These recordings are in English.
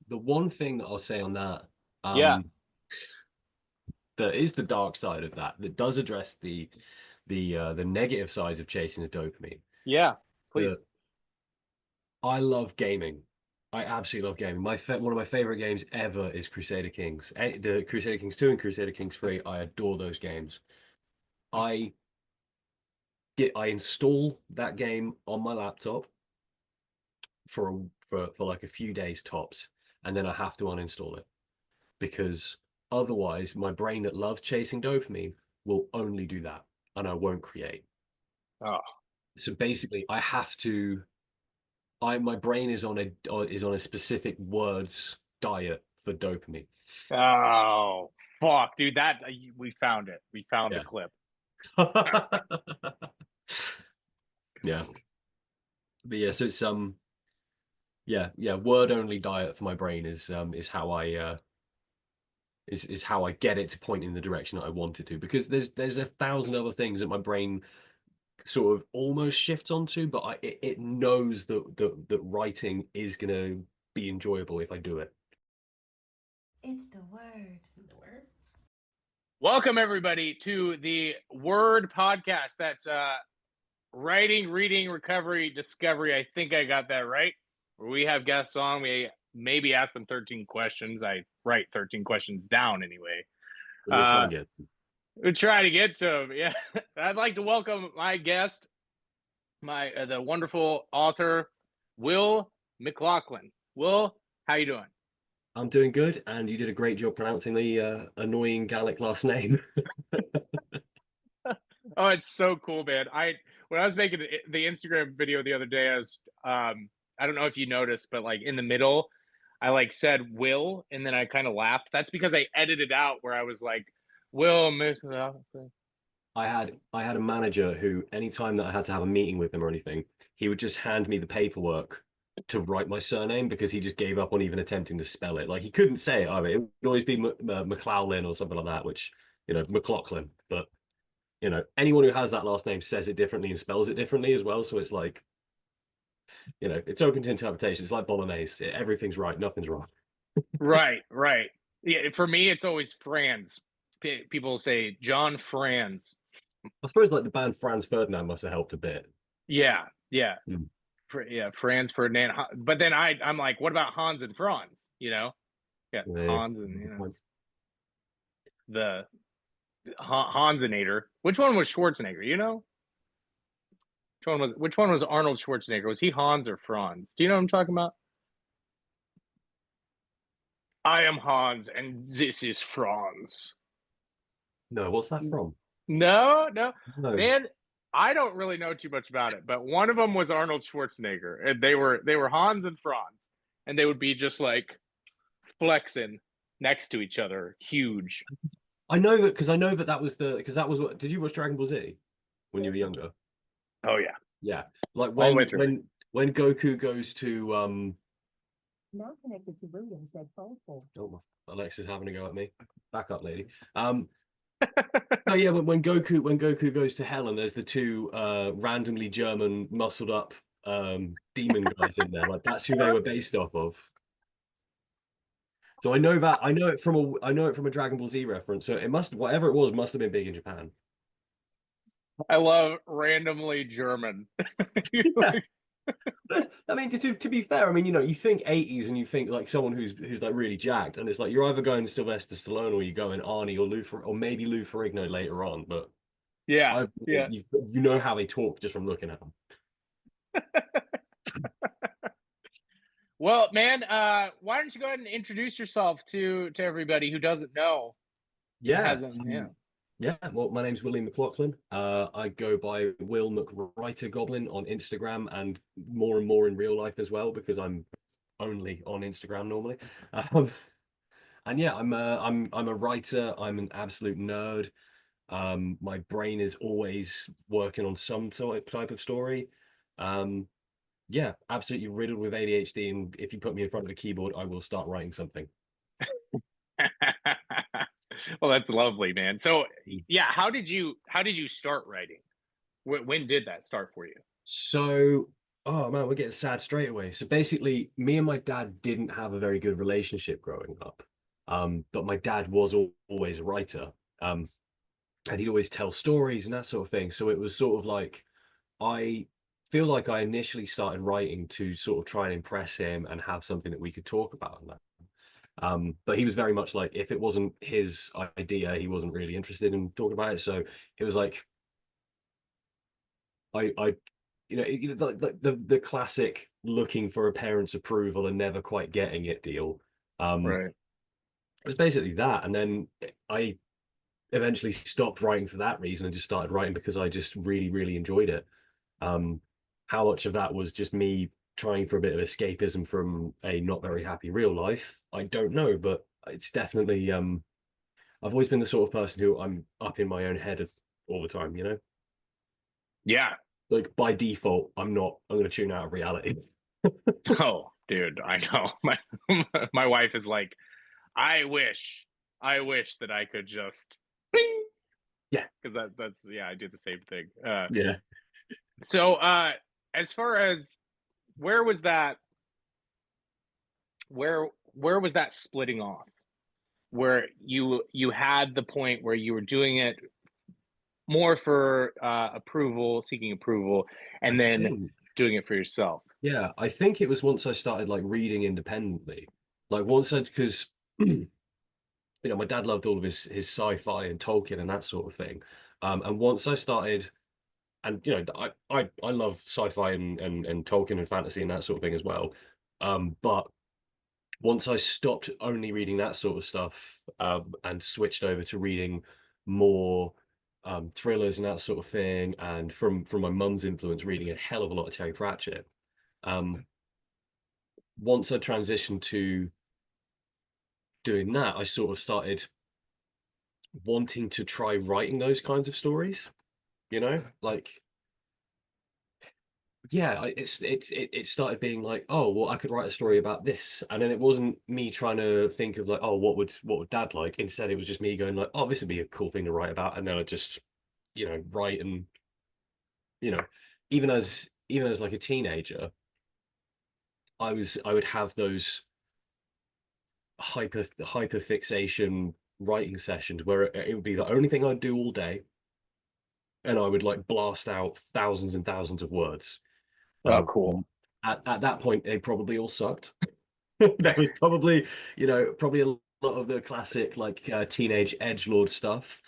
the one thing that I'll say on that, Yeah, um, that is the dark side of that, that does address the negative sides of chasing the dopamine. yeah, please. That I love gaming. I absolutely love gaming. One of my favorite games ever is Crusader Kings. The Crusader Kings 2 and Crusader Kings 3. I adore those games. I I install that game on my laptop for like a few days tops, and then I have to uninstall it because otherwise my brain that loves chasing dopamine will only do that, and I won't create. Oh, So basically, I have to. I My brain is on a specific words diet for dopamine. oh, fuck, dude. We found it. We found the Yeah. clip. Yeah. But yeah, so it's yeah, word only diet for my brain is how I get it to point in the direction that I want it to, because there's a thousand other things that my brain sort of almost shifts onto, but it knows that writing is gonna be enjoyable if I do it. It's the word. The word? Welcome everybody to the WRRD Podcast. That's writing, reading, recovery, discovery. I think I got that right. Where we have guests on, we maybe ask them 13 questions. I write 13 questions down anyway. We'll try and get. We try to get to them. Yeah, I'd like to welcome my guest, the wonderful author, Will McCloughlin. Will, how you doing? I'm doing good, and you did a great job pronouncing the annoying Gallic last name. Oh, it's so cool, man. When I was making the Instagram video the other day, I don't know if you noticed, but like in the middle, I like said Will, and then I kind of laughed. That's because I edited out where I was like, Will McCloughlin. I had a manager who, anytime that I had to have a meeting with him or anything, he would just hand me the paperwork to write my surname because he just gave up on even attempting to spell it. Like he couldn't say it either. It would always be McCloughlin or something like that, which, McLaughlin. But anyone who has that last name says it differently and spells it differently as well. So it's like, it's open to interpretation. It's like bolognese. Everything's right, nothing's wrong. Right, right. Yeah, for me, it's always Franz. People say John Franz. I suppose like the band Franz Ferdinand must have helped a bit. Yeah, yeah. Mm. Yeah, Franz Ferdinand. But then I'm like, what about Hans and Franz? Yeah, Yeah. Hans and the Hansinator. Which one was Schwarzenegger? Which one was Arnold Schwarzenegger? Was he Hans or Franz? Do you know what I'm talking about? I am Hans and this is Franz. No, what's that from? No, No. man. I don't really know too much about it, but one of them was Arnold Schwarzenegger, and they were Hans and Franz, and they would be just like flexing next to each other, huge. I know that because because that was what, did you watch Dragon Ball Z when you were younger? Oh yeah, Yeah. Like all the way through. when Goku goes to Now connected to William said phone call. oh, Alexa's having a go at me. Back up, lady. Oh yeah, when Goku goes to hell and there's the two randomly German muscled up demon guys in there, like that's who they were based off of. So I know it from a Dragon Ball Z reference. So it must whatever it was must have been big in Japan. I love randomly German. Yeah. I mean, to be fair, I mean, you think 80s and you think like someone who's like really jacked, and it's like you're either going Sylvester Stallone or you're going Arnie or or maybe Lou Ferrigno later on. But Yeah, yeah. you know how they talk just from looking at them. Well, man, why don't you go ahead and introduce yourself to everybody who doesn't know? Yeah. Hasn't, yeah. Yeah, well, my name's William McCloughlin. I go by Will McWriter Goblin on Instagram and more in real life as well because I'm only on Instagram normally. And yeah, I'm a writer. I'm an absolute nerd. My brain is always working on some type of story. Yeah, absolutely riddled with ADHD, and if you put me in front of a keyboard, I will start writing something. Well, that's lovely, man. So, yeah, how did you start writing? When did that start for you? So Oh man, we're getting sad straight away. So basically, me and my dad didn't have a very good relationship growing up. But my dad was always a writer. Um, and he'd always tell stories and that sort of thing. So it was sort of like I feel like I initially started writing to sort of try and impress him and have something that we could talk about. And that. But he was very much like, if it wasn't his idea, he wasn't really interested in talking about it. So it was like I the classic looking for a parent's approval and never quite getting it deal. Right. It was basically that, and then I eventually stopped writing for that reason and just started writing because I just really enjoyed it. Um, how much of that was just me trying for a bit of escapism from a not very happy real life, I don't know, but it's definitely I've always been the sort of person who I'm up in my own head all the time, you know? Yeah. Like by default, I'm gonna tune out of reality. Oh, dude, I know. My wife is like, I wish that I could just bing, Yeah. because that's yeah, I do the same thing. Yeah. So as far as where was that where was that splitting off? Where you had the point where you were doing it more for seeking approval, I and then think, doing it for yourself. yeah, I think it was once I started like reading independently. Like once I, because my dad loved all of his sci-fi and Tolkien and that sort of thing. And once I started, and I love sci-fi and Tolkien and fantasy and that sort of thing as well. But once I stopped only reading that sort of stuff, and switched over to reading more thrillers and that sort of thing, and from my mum's influence, reading a hell of a lot of Terry Pratchett. Um, Once I transitioned to doing that, I sort of started wanting to try writing those kinds of stories. Like yeah, it started being like, oh well, I could write a story about this, and then it wasn't me trying to think of like, oh, what would Dad like? Instead, it was just me going like, oh, this would be a cool thing to write about, and then I just write, and you know, even as like a teenager, I would have those hyper fixation writing sessions where it would be the only thing I'd do all day, and I would like blast out thousands and thousands of words. Oh, Um, cool. at that point, they probably all sucked. There was probably, probably a lot of the classic like teenage edgelord stuff,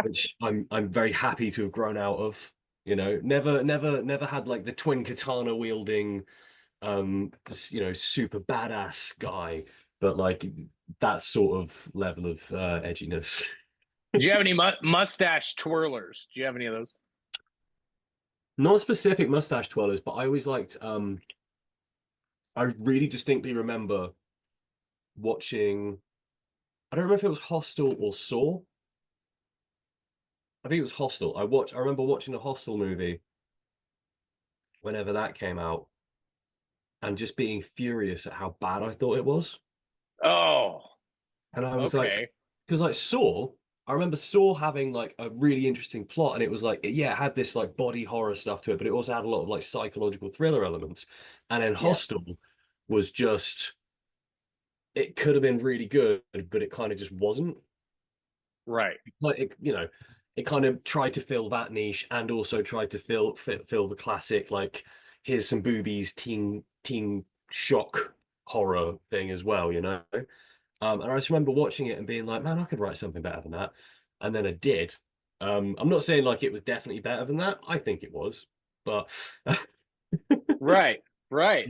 which I'm very happy to have grown out of. Never had like the twin katana wielding, super badass guy, but like that sort of level of edginess. Do you have any mustache twirlers? Do you have any of those? Not specific mustache twirlers, but I always liked. I really distinctly remember watching. I don't remember if it was Hostel or Saw. I think it was Hostel. I remember watching a Hostel movie whenever that came out, and just being furious at how bad I thought it was. Oh, And I was like, okay. because like Saw, I remember Saw having like a really interesting plot, and it was like, yeah, it had this like body horror stuff to it, but it also had a lot of like psychological thriller elements. And then Yeah. Hostel was just, it could have been really good, but it kind of just wasn't. Right. Like it kind of tried to fill that niche and also tried to fill the classic like here's some boobies teen shock horror thing as well, you know. And I just remember watching it and being like, man, I could write something better than that. And then I did. I'm not saying like it was definitely better than that. I think it was, but Right. Right.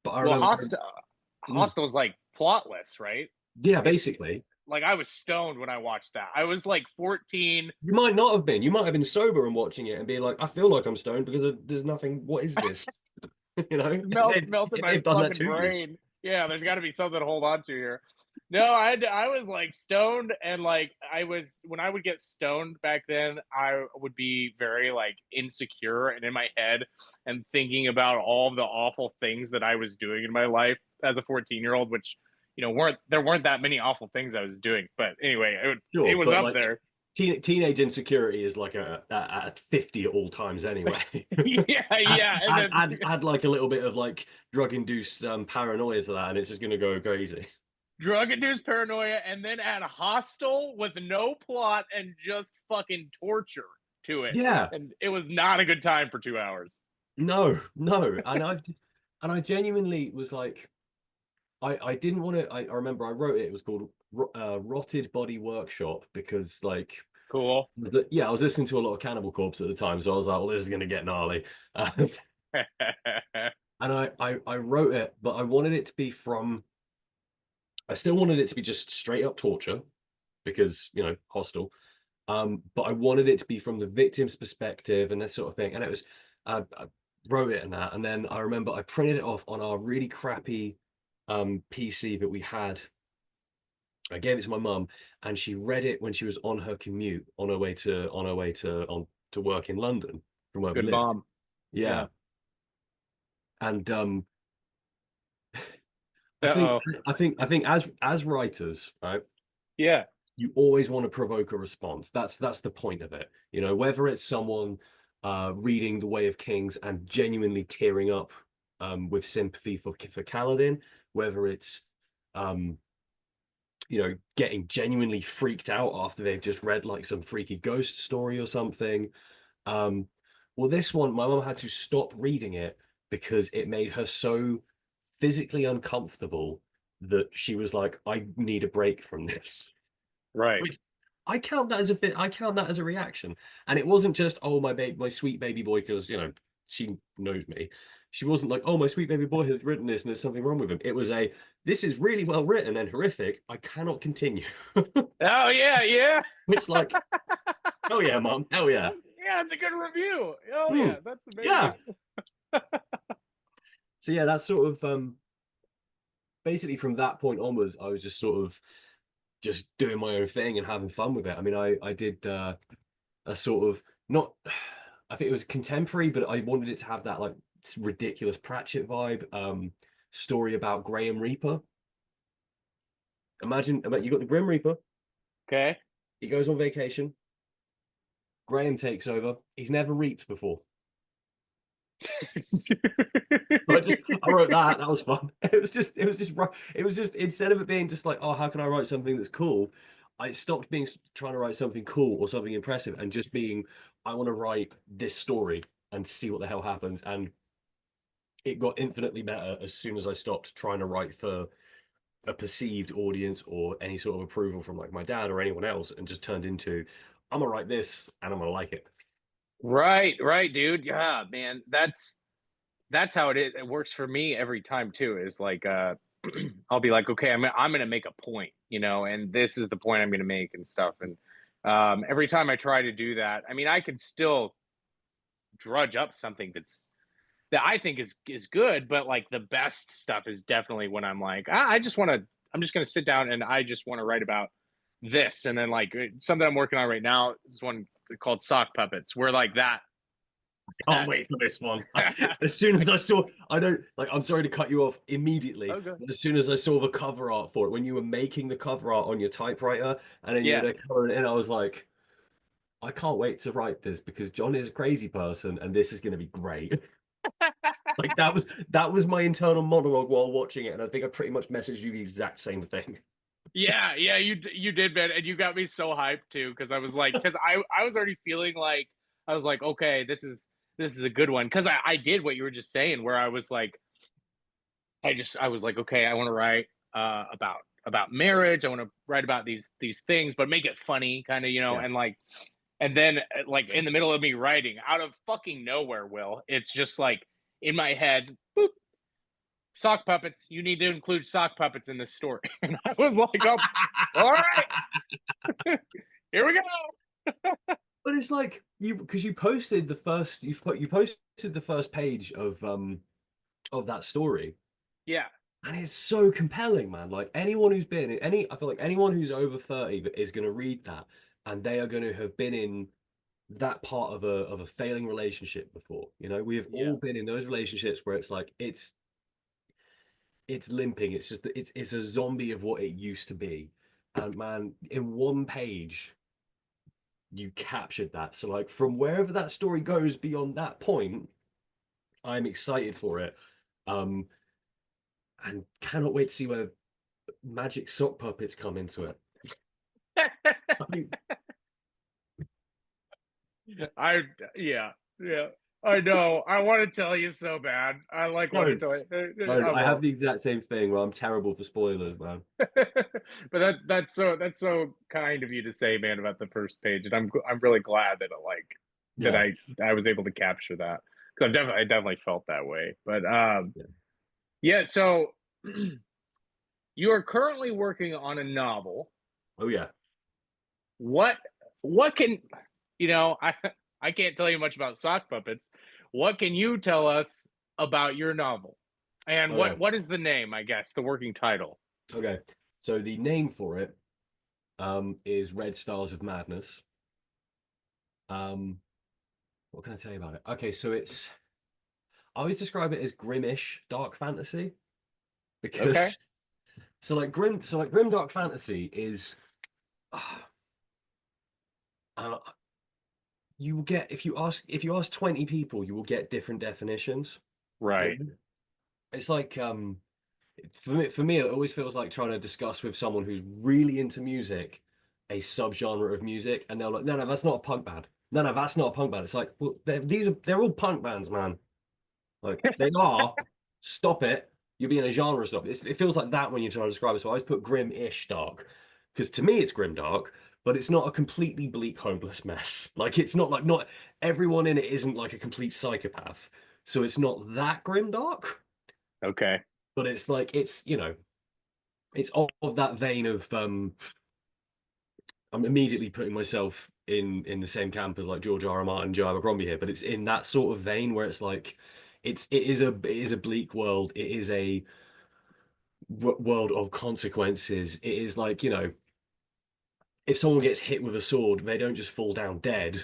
but I Well, remember, mm, Hostel's like plotless, right? yeah, It's basically. like I was stoned when I watched that. I was like 14. You might not have been. You might have been sober and watching it and be like, I feel like I'm stoned because there's nothing. What is this? Melted my They've done that fucking to you. brain. Yeah, there's got to be something to hold on to here. No, I was like stoned, and like I was when I would get stoned back then, I would be very like insecure and in my head and thinking about all the awful things that I was doing in my life as a 14-year-old, which weren't that many awful things I was doing, but anyway, it Sure, was but up like there. Teenage insecurity is like at 50 at all times anyway. Yeah, and then add like a little bit of like drug-induced paranoia to that, and it's just gonna go crazy. drug-induced paranoia, and then add Hostel with no plot and just fucking torture to it. Yeah, And it was not a good time for 2 hours. no, and I genuinely was like, I didn't want to. I remember I wrote it. It was called Rotted Body Workshop because like Cool. yeah, I was listening to a lot of Cannibal Corpse at the time, so I was like, well, this is gonna get gnarly. And I wrote it, but I wanted it to be from. I still wanted it to be just straight up torture, because Hostel. But I wanted it to be from the victim's perspective and this sort of thing. And it was, I wrote it and that, and then I remember I printed it off on our really crappy PC that we had. I gave it to my mum, and she read it when she was on her commute on her way to work in London from where we Good lived. mom. Yeah. And Uh-oh. I think as writers, right? Yeah. You always want to provoke a response. That's the point of it. Whether it's someone reading The Way of Kings and genuinely tearing up with sympathy for Kaladin, whether it's getting genuinely freaked out after they've just read like some freaky ghost story or something. Well, this one, my mom had to stop reading it because it made her so physically uncomfortable that she was like, I need a break from this. Right. I count that as a reaction. And it wasn't just, oh, my sweet baby boy, because she knows me. She wasn't like, oh, my sweet baby boy has written this and there's something wrong with him. It was this is really well written and horrific. I cannot continue. Oh yeah. Which like, hell yeah, mom. Hell yeah. Yeah, it's a good review. Oh yeah, that's amazing. Yeah. So yeah, that's sort of basically from that point onwards, I was just sort of just doing my own thing and having fun with it. I mean, I did a sort of not, I think it was contemporary, but I wanted it to have that like ridiculous Pratchett vibe. Story about Graham Reaper. Imagine you got the Grim Reaper. Okay. He goes on vacation. Graham takes over. He's never reaped before. I wrote that. That was fun. It was just instead of it being just like, oh, how can I write something that's cool? I stopped trying to write something cool or something impressive and just being, I want to write this story and see what the hell happens. And it got infinitely better as soon as I stopped trying to write for a perceived audience or any sort of approval from like my dad or anyone else, and just turned into, I'm gonna write this and I'm gonna like it. Right, dude. Yeah, man. That's how it works for me every time too. Is like I'll be like, okay, I'm gonna make a point, and this is the point I'm gonna make and stuff. And every time I try to do that, I mean, I could still drudge up something that I think is good, but like the best stuff is definitely when I'm like, I'm just gonna sit down and I just want to write about this. And then like something I'm working on right now is one called Sock Puppets, where like that. Can't wait for this one. As soon as I saw, I'm sorry to cut you off immediately. Okay. But as soon as I saw the cover art for it, when you were making the cover art on your typewriter and then you were coloring it in, I was like, I can't wait to write this because John is a crazy person and this is going to be great. Like that was my internal monologue while watching it, and I think I pretty much messaged you the exact same thing. Yeah, you did, man, and you got me so hyped too because I was like, because I was already feeling like I was like, okay, this is a good one because I did what you were just saying, where I was like, I was like, okay, I want to write about marriage, I want to write about these things, but make it funny, kind of, and like, and then like in the middle of me writing, out of fucking nowhere, Will, it's just like in my head, boop. Sock puppets. You need to include sock puppets in this story. And I was like, oh, all right, here we go. But it's like because you posted the first page of that story. Yeah. And it's so compelling, man. Like anyone who's been in I feel like anyone who's over 30 is going to read that, and they are going to have been in that part of a failing relationship before. We have all been in those relationships where it's like it's limping. It's just it's a zombie of what it used to be. And man, in one page, you captured that. So like from wherever that story goes beyond that point, I'm excited for it. And cannot wait to see where magic sock puppets come into it. I mean, Yeah. I know. I want to tell you so bad. I like want to tell you. no, I have won't. the exact same thing where I'm terrible for spoilers, man. But that's so kind of you to say, man, about the first page, and I'm really glad that that I was able to capture that, because I definitely felt that way. But yeah. So you are currently working on a novel. Oh yeah. What can I can't tell you much about sock puppets. What can you tell us about your novel? And Okay. what is the name, I guess, the working title? Okay. So the name for it is Red Stars of Madness. What can I tell you about it? Okay, so I always describe it as grimmish dark fantasy because grim dark fantasy is you will get, if you ask 20 people, you will get different definitions. Right. It's like for me it always feels like trying to discuss with someone who's really into music a subgenre of music, and they're like, no, that's not a punk band. No, that's not a punk band. It's like, well, they're all punk bands, man. Like they are. Stop it. You're being a genre stop. It feels like that when you're trying to describe it. So I always put grim-ish dark, because to me it's grim dark, but it's not a completely bleak, hopeless mess. Like it's not everyone in it isn't like a complete psychopath. So it's not that grim dark. Okay. But it's like it's it's of that vein of I'm immediately putting myself in the same camp as like George R.R. Martin, Joe Abercrombie here, but it's in that sort of vein where it's like it is a bleak world. It is a world of consequences. It is like, if someone gets hit with a sword, they don't just fall down dead.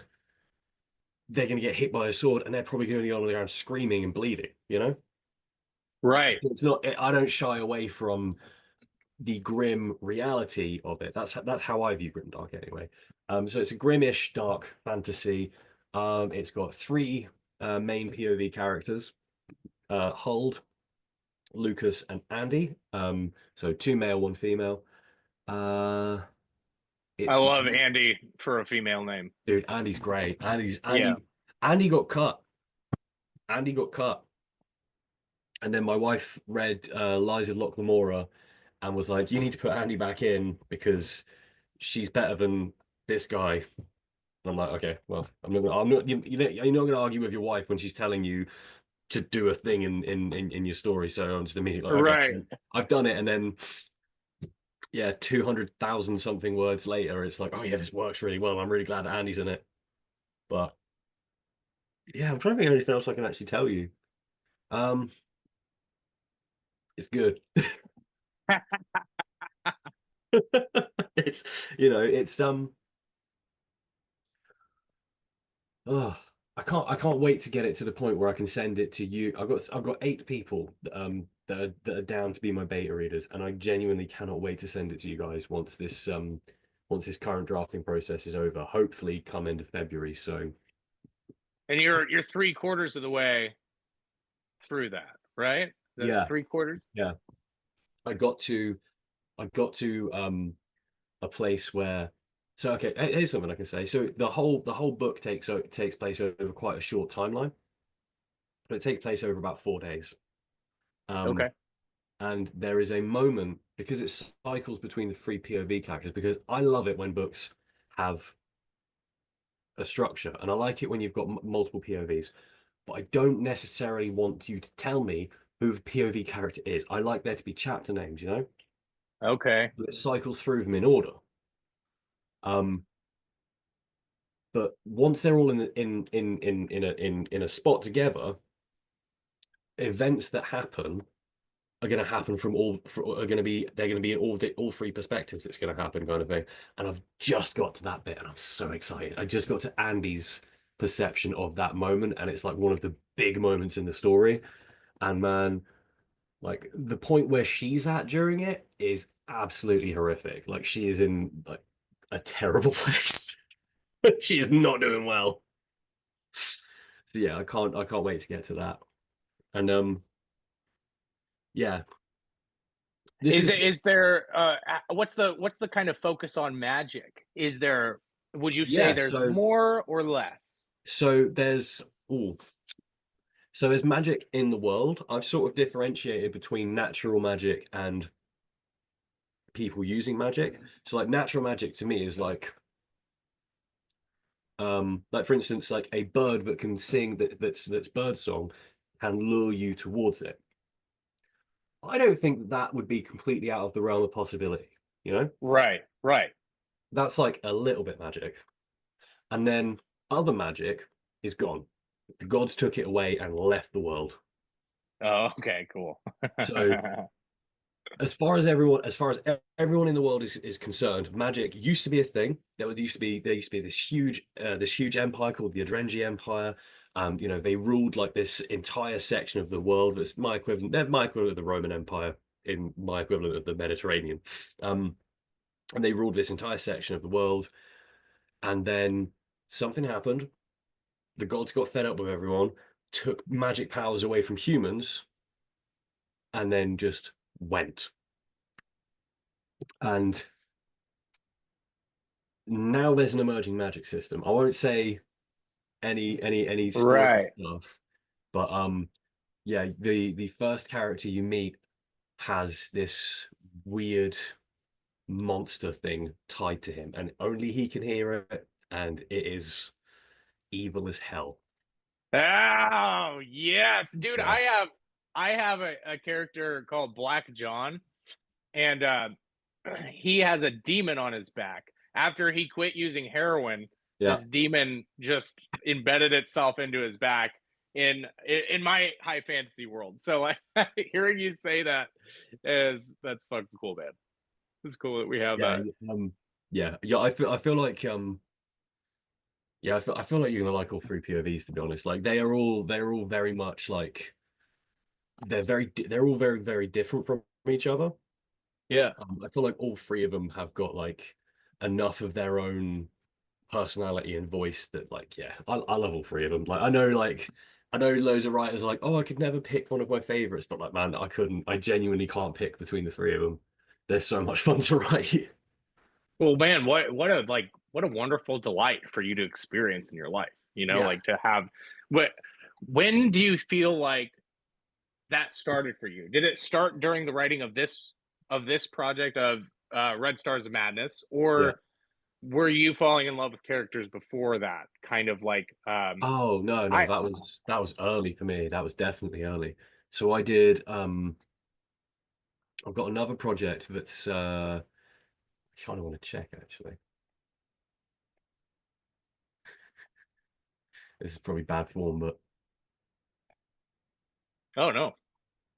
They're going to get hit by a sword, and they're probably going to be on the ground screaming and bleeding. Right. It's not. I don't shy away from the grim reality of it. That's how I view grimdark anyway. So it's a grimmish dark fantasy. It's got three main POV characters: Huld, Lucas, and Andy. So two male, one female. Uh, I it's love Andy for a female name. Dude, Andy's great. Yeah. Andy got cut. Andy got cut. And then my wife read Lies of Lochlamora and was like, "You need to put Andy back in because she's better than this guy." And I'm like, "Okay, well, I'm not. You're not gonna argue with your wife when she's telling you to do a thing in your story." So I'm just immediately like, "Okay, Right. I've done it." And then, yeah, 200,000 something words later, it's like, "Oh yeah, this works really well. I'm really glad that Andy's in it." But yeah, I'm trying to think of anything else I can actually tell you. Um, it's good. It's oh, I can't wait to get it to the point where I can send it to you. I've got 8 people that are down to be my beta readers, and I genuinely cannot wait to send it to you guys once this current drafting process is over. Hopefully come end of February. So And you're 3/4 of the way through that, right? yeah, 3/4? yeah. I got to a place where, so okay, here's something I can say. So the whole book takes place over quite a short timeline, but it takes place over about 4 days. Okay. And there is a moment, because it cycles between the three POV characters, because I love it when books have a structure, and I like it when you've got multiple POVs, but I don't necessarily want you to tell me who the POV character is. I like there to be chapter names. Okay. It cycles through them in order. But once they're all in a spot together, events that happen are going to happen they're going to be in all three perspectives. It's going to happen, kind of thing. And I've just got to that bit, and I'm so excited. I just got to Andy's perception of that moment, and it's like one of the big moments in the story. And man, like the point where she's at during it is absolutely horrific. Like she is in like a terrible place. She's not doing well. So yeah, I can't wait to get to that. And yeah, this Is there what's the kind of focus on magic? Is there, would you say yeah. there's more or less? So there's so there's magic in the world. I've sort of differentiated between natural magic and people using magic. So like natural magic to me is like for instance, like a bird that can sing that's bird song can lure you towards it. I don't think that would be completely out of the realm of possibility, you know? Right. That's like a little bit magic. And then other magic is gone. The gods took it away and left the world. Oh, okay, cool. So as far as everyone in the world is concerned, magic used to be a thing. There used to be this huge empire called the Adrengi Empire. You know, they ruled like this entire section of the world that's my equivalent. They're my equivalent of the Roman Empire in my equivalent of the Mediterranean. And they ruled this entire section of the world. And then something happened. The gods got fed up with everyone, took magic powers away from humans, and then just went. And now there's an emerging magic system. I won't say any Right. stuff, but yeah, the first character you meet has this weird monster thing tied to him, and only he can hear it, and it is evil as hell. Oh yes, dude. Yeah. I have a character called Black John, and he has a demon on his back. After he quit using heroin, Yeah. this demon just embedded itself into his back in my high fantasy world. So like, hearing you say that that's fucking cool, man. It's cool that we have Yeah. that. Yeah. I feel like yeah, I feel like you're gonna like all three POVs, to be honest. Like they're all very much like they're all very different from each other. Yeah. I feel like all three of them have got like enough of their own personality and voice that like yeah, I love all three of them. Like I know loads of writers are like, oh, I could never pick one of my favorites, but like man, I genuinely can't pick between the three of them. They're so much fun to write. Well, man, what a wonderful delight for you to experience in your life. You know, Yeah. like to have what when do you feel like that started for you? Did it start during the writing of this project of Red Stars of Madness, Yeah. or were you falling in love with characters before that? Kind of like Oh no, I that was early for me. That was definitely early. So I did I've got another project that's I kind of want to check actually. This is probably bad form, but oh no,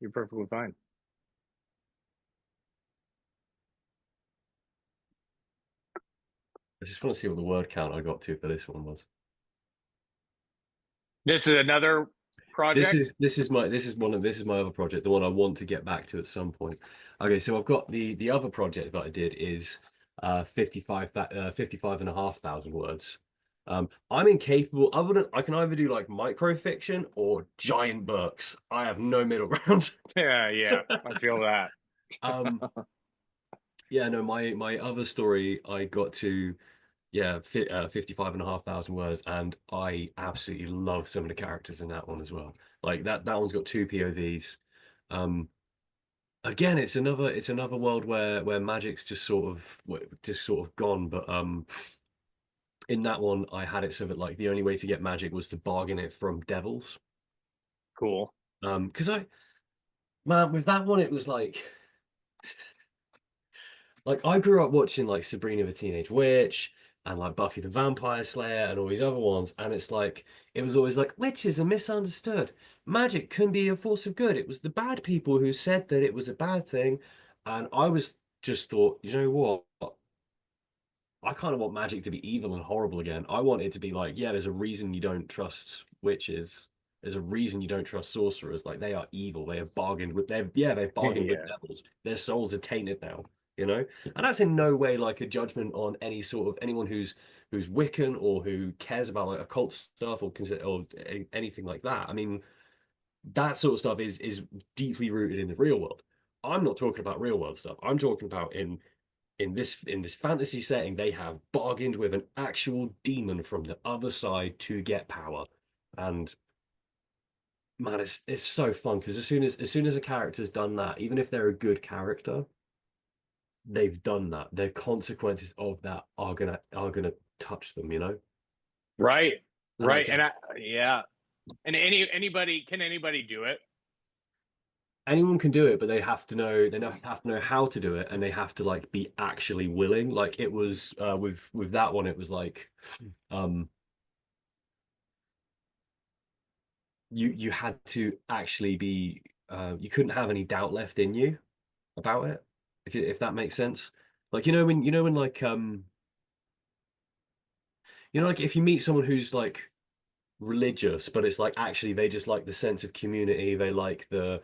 you're perfectly fine. I just want to see what the word count I got to for this one was. This is another project. This is my other project, the one I want to get back to at some point. Okay, so I've got the other project that I did is 55,500 words. I'm incapable other than I can either do like microfiction or giant books. I have no middle ground. Yeah, I feel that. Yeah, no, my other story I got to 55,500 words, and I absolutely love some of the characters in that one as well. Like that one's got two POVs. Again, it's another world where magic's just sort of gone, but in that one I had it so that like the only way to get magic was to bargain it from devils. Cool. Because man, with that one it was like I grew up watching like Sabrina the Teenage Witch and like Buffy the Vampire Slayer and all these other ones, and it's like it was always like witches are misunderstood. Magic can be a force of good. It was the bad people who said that it was a bad thing, and I was just thought, you know what? I kind of want magic to be evil and horrible again. I want it to be like, yeah, there's a reason you don't trust witches. There's a reason you don't trust sorcerers. Like they are evil. They have bargained with they've bargained with Yeah. devils. Their souls are tainted now. you know. And that's in no way like a judgment on any sort of anyone who's Wiccan or who cares about like occult stuff or consider or anything like that. I mean, that sort of stuff is deeply rooted in the real world. I'm not talking about real world stuff. I'm talking about in this fantasy setting, they have bargained with an actual demon from the other side to get power. And man, it's so fun because as soon as a character's done that, even if they're a good character, they've done that. The consequences of that are gonna touch them, you know? Right. And Right. that's Yeah. And anybody can anybody do it? anyone can do it, but they have to know how to do it, and they have to like be actually willing. Like it was with that one, it was like um you had to actually be you couldn't have any doubt left in you about it, if that makes sense. Like when like like if you meet someone who's like religious, but it's like actually they just like the sense of community, they like the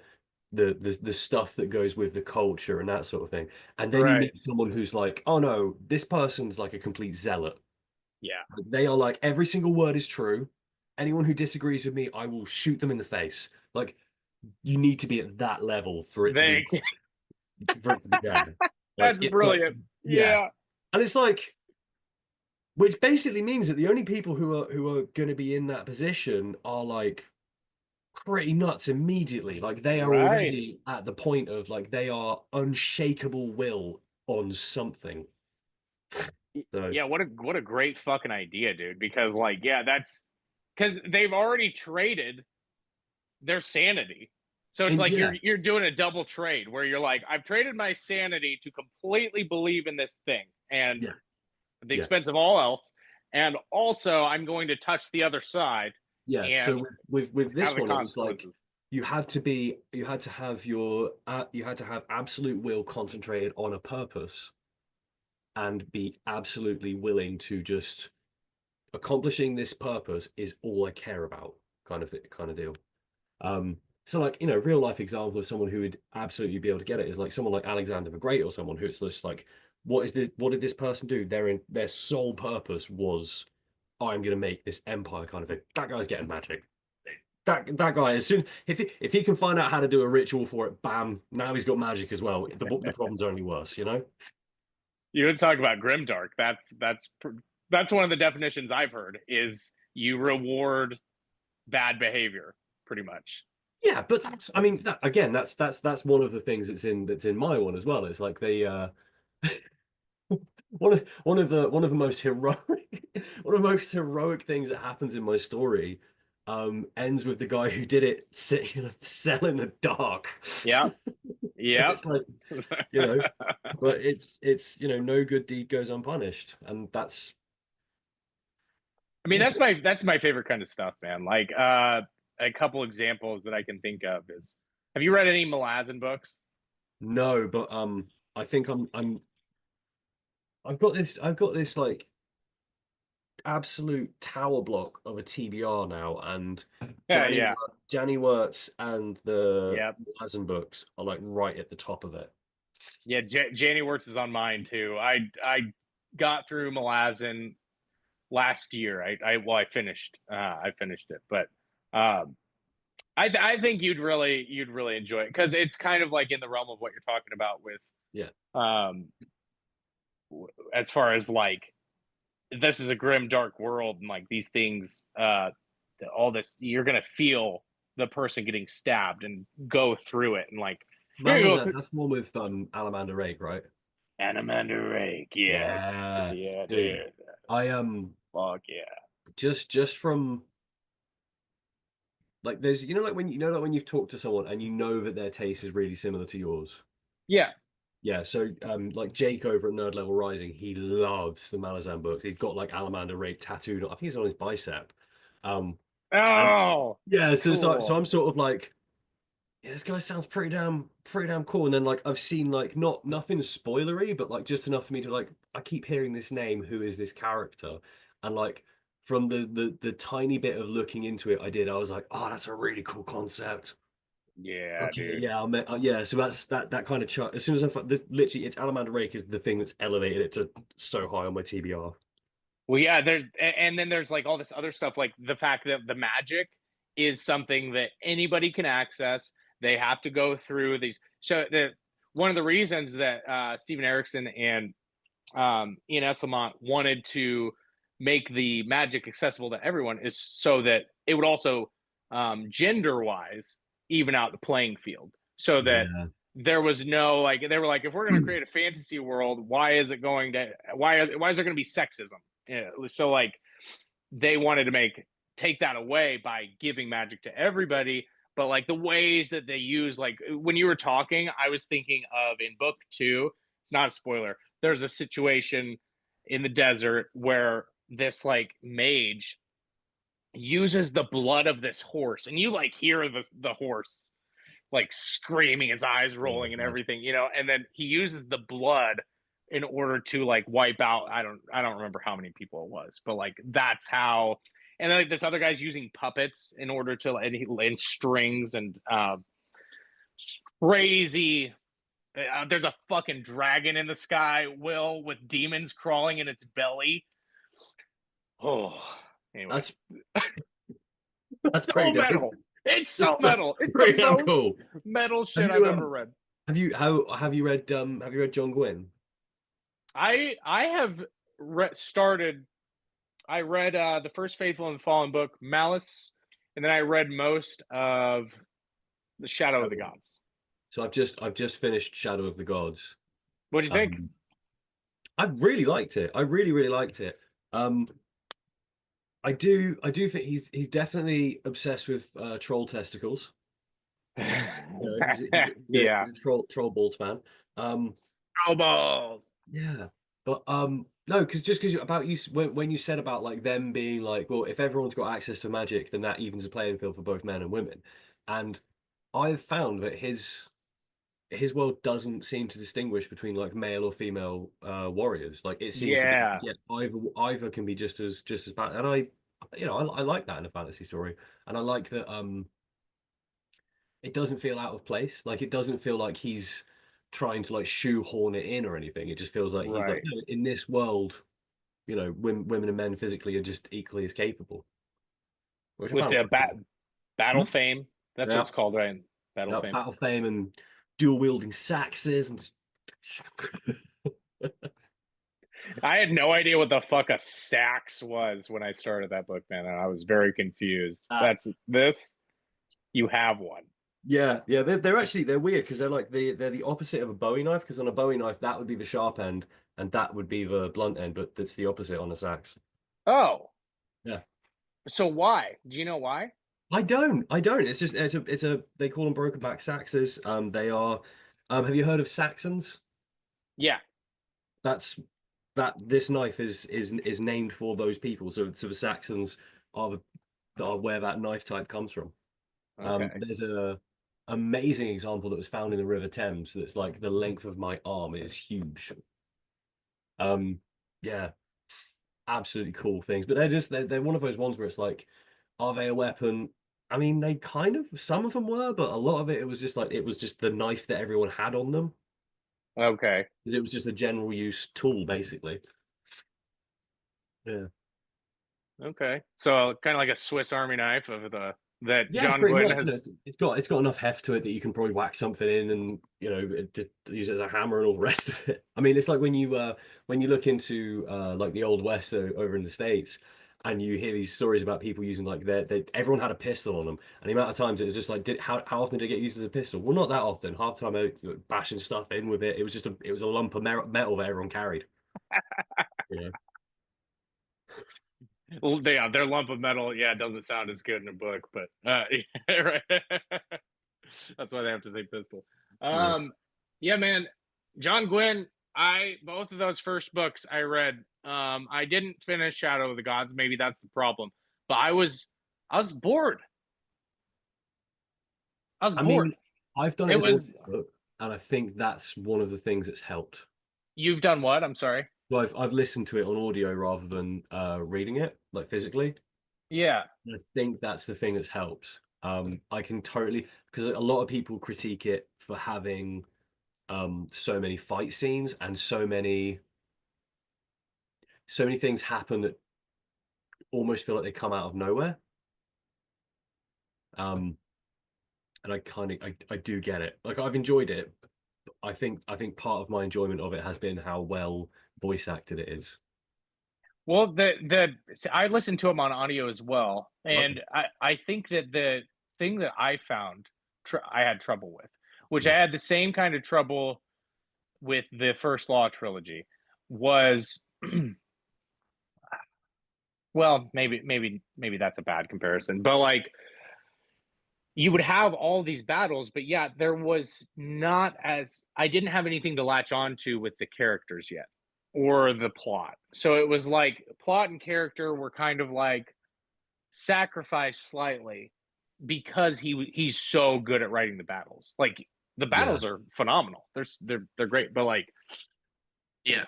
stuff that goes with the culture and that sort of thing. And then you Right. meet someone who's like, oh no, this person's like a complete zealot. Yeah. They are like, every single word is true. Anyone who disagrees with me, I will shoot them in the face. Like, you need to be at that level for it to be They there. That's Like brilliant. yeah. Yeah. And it's like, which basically means that the only people who are going to be in that position are like pretty nuts immediately. Like they are Right. already at the point of like they are unshakable will on something. So Yeah, what a great fucking idea, dude. Because like, yeah, that's because they've already traded their sanity. So it's and like yeah, you're doing a double trade where you're like, I've traded my sanity to completely believe in this thing and yeah, at the yeah, expense of all else. And also I'm going to touch the other side yeah. and So with have this the one, it was like consequences. you had to have absolute will concentrated on a purpose and be absolutely willing to just accomplishing this purpose is all I care about, kind of deal. So like, real life example of someone who would absolutely be able to get it is like someone like Alexander the Great or someone who it's just like, what did this person do? Their sole purpose was, I'm gonna make this empire kind of thing. That guy's getting magic. That guy, as soon if he can find out how to do a ritual for it, bam, now he's got magic as well. The problem's only worse, you know? You would talk about grimdark. That's one of the definitions I've heard is you reward bad behavior pretty much. Yeah, but I mean, again, that's one of the things that's in my one as well. It's like they one of the most heroic one of the most heroic things that happens in my story ends with the guy who did it sell in the dark. Yeah. And Yep. it's like, you know, but it's no good deed goes unpunished, and that's I mean, that's my favorite kind of stuff, man. Like a couple examples that I can think of is have you read any Malazan books? no, but I think I've got this like absolute tower block of a TBR now, and Yeah, yeah. Janny Wirtz and the Yep. Lazen books are like right at the top of it. Yeah, Janie Wirtz is on mine too. I got through Malazan last year. I finished it, but um I think you'd really enjoy it because it's kind of like in the realm of what you're talking about with Yeah, um as far as like this is a grim dark world and like these things all this you're gonna feel the person getting stabbed and go through it and like you're gonna go through that's the one with Alamander Rake, right? Anamander Rake. Yes. Yeah, Yeah, dude. dude. I Fuck yeah. just from like there's like when you've talked to someone and you know that their taste is really similar to yours. Yeah. Yeah, so like Jake over at Nerd Level Rising, he loves the Malazan books. He's got like Alamander Rake tattooed. I think it's on his bicep. And Oh, yeah, so cool. I'm sort of like, yeah, this guy sounds pretty damn cool. And then like I've seen like nothing spoilery, but like just enough for me to like I keep hearing this name. Who is this character? And like from the tiny bit of looking into it I did, I was like, oh, that's a really cool concept. Yeah, Okay, dude. yeah, yeah. So that's that kind of chart. As soon as this, literally, it's Alamander Rake is the thing that's elevated it to so high on my TBR. Well, yeah, and then there's like all this other stuff, like the fact that the magic is something that anybody can access. They have to go through these. So one of the reasons that Steven Erickson and Ian Esselmont wanted to make the magic accessible to everyone is so that it would also gender wise even out the playing field, so that Yeah. there was no, like, they were like, if we're going to create a fantasy world, why is it going to why is there going to be sexism? Yeah, so like they wanted to take that away by giving magic to everybody. But like the ways that they use, like when you were talking, I was thinking of in book 2, it's not a spoiler, there's a situation in the desert where this like mage uses the blood of this horse, and you like hear the horse like screaming, his eyes Oh my rolling and God. everything, and then he uses the blood in order to like wipe out, I don't remember how many people it was, but like that's how. And then like this other guy's using puppets in order to, and strings and crazy. There's a fucking dragon in the sky, Will, with demons crawling in its belly. Oh, anyway. That's So pretty dope. metal. It's so metal. It's Pretty the damn most cool. metal shit Have you, I've ever read. Have you read John Gwynne? I have started. I read the first Faithful and Fallen book, Malice, and then I read most of the Shadow of the Gods. So I've just finished Shadow of the Gods. What'd you think? I really liked it. I really liked it. I do think he's definitely obsessed with troll testicles. Yeah. He's a troll balls fan. Troll balls. Yeah, but no, because about you when you said about like them being like, well, if everyone's got access to magic, then that evens the playing field for both men and women. And I've found that his world doesn't seem to distinguish between like male or female warriors. Like it seems to be, yeah, either can be just as bad. And I like that in a fantasy story, and I like that it doesn't feel out of place. Like it doesn't feel like he's trying to like shoehorn it in or anything. It just feels like he's like, Right. no, in this world, women and men physically are just equally as capable. Which I With found the quite cool. battle fame. That's what Yeah, it's called, right? Battle yeah, fame. battle fame and dual wielding saxes and just. I had no idea what the fuck a sax was when I started that book, man, and I was very confused. That's this. You have one. Yeah, they're weird because they're the opposite of a Bowie knife, because on a Bowie knife that would be the sharp end and that would be the blunt end, but that's the opposite on a sax. Oh. Yeah. So why? Do you know why? I don't. It's just it's a they call them broken back saxes. They are have you heard of Saxons? Yeah. That's this knife is named for those people. So the Saxons are where that knife type comes from. Okay. There's a amazing example that was found in the River Thames that's like the length of my arm. It is huge. Yeah, absolutely cool things. But they're one of those ones where it's like, are they a weapon? I mean, they kind of, some of them were, but a lot of it was just like it was just the knife that everyone had on them. Okay. Because it was just a general use tool, basically. Yeah. Okay. So kind of like a Swiss Army knife of that Yeah, John pretty Gwynne much. has. It's got enough heft to it that you can probably whack something in and to use it as a hammer and all the rest of it. I mean, it's like when you look into like the Old West over in the States, and you hear these stories about people using like everyone had a pistol on them, and the amount of times it was just like, how often did it get used as a pistol? Well, not that often. Half the time, bashing stuff in with it. It was just it was a lump of metal that everyone carried. You know. Well, yeah, their lump of metal. Yeah, it doesn't sound as good in a book, but yeah, right. That's why they have to say pistol. Yeah, man. John Gwynne. Both of those first books I read. I didn't finish Shadow of the Gods. Maybe that's the problem. But I was bored. I mean, I've done it It as was. book, and I think that's one of the things that's helped. You've done what? I'm sorry. Well, I've listened to it on audio rather than reading it, like physically. Yeah. And I think that's the thing that's helped. I can totally, because a lot of people critique it for having so many fight scenes and so many things happen that almost feel like they come out of nowhere. And I do get it. Like, I've enjoyed it. I think part of my enjoyment of it has been how well voice acted it is. Well, I listened to him on audio as well, and I think that the thing that I found I had trouble with, which I had the same kind of trouble with the First Law trilogy, was well, maybe that's a bad comparison, but like, you would have all these battles, but yeah, there was not as I didn't have anything to latch on to with the characters yet or the plot. So it was like plot and character were kind of like sacrificed slightly because he's so good at writing the battles. Like, the battles are phenomenal. They're great, but like, yeah.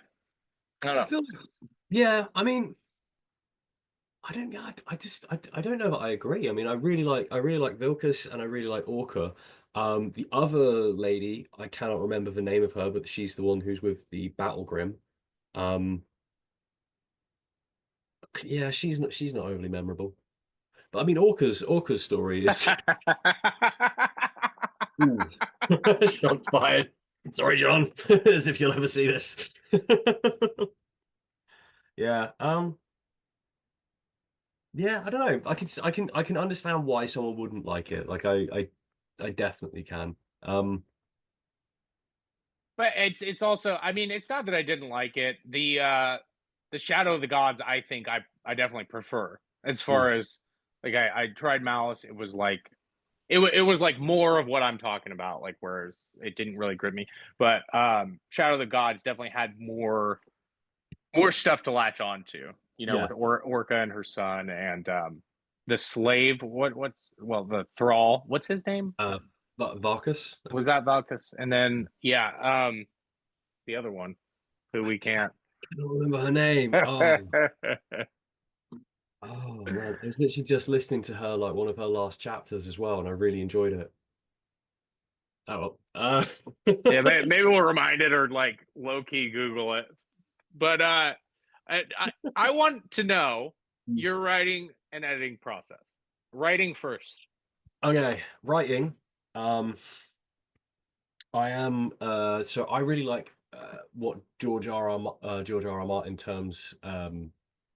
I don't know. Yeah, I mean, I don't know that I agree. I mean, I really like Vilkas and I really like Orca. The other lady, I cannot remember the name of her, but she's the one who's with the Battle Grim. Yeah, she's not overly memorable. But I mean, Orca's story is shots fired. Sorry, John, as if you'll ever see this. Yeah. Yeah, I don't know. I can understand why someone wouldn't like it. Like, I definitely can. But it's also, I mean, it's not that I didn't like it. The Shadow of the Gods, I think I definitely prefer, as far as like, I tried Malice. It was like it was like more of what I'm talking about, like, whereas it didn't really grip me. But Shadow of the Gods definitely had more stuff to latch on to, with Orca and her son, and the slave. The thrall? What's his name? Varkas. Was that Valkus? And then the other one, who we can't. I don't remember her name. Oh man, I was literally just listening to her, like, one of her last chapters as well, and I really enjoyed it. Oh well. Yeah, maybe we'll remind it, or like low key Google it. But I want to know your writing and editing process. Writing first. Okay, writing. I am so I really like what George R.R. Martin terms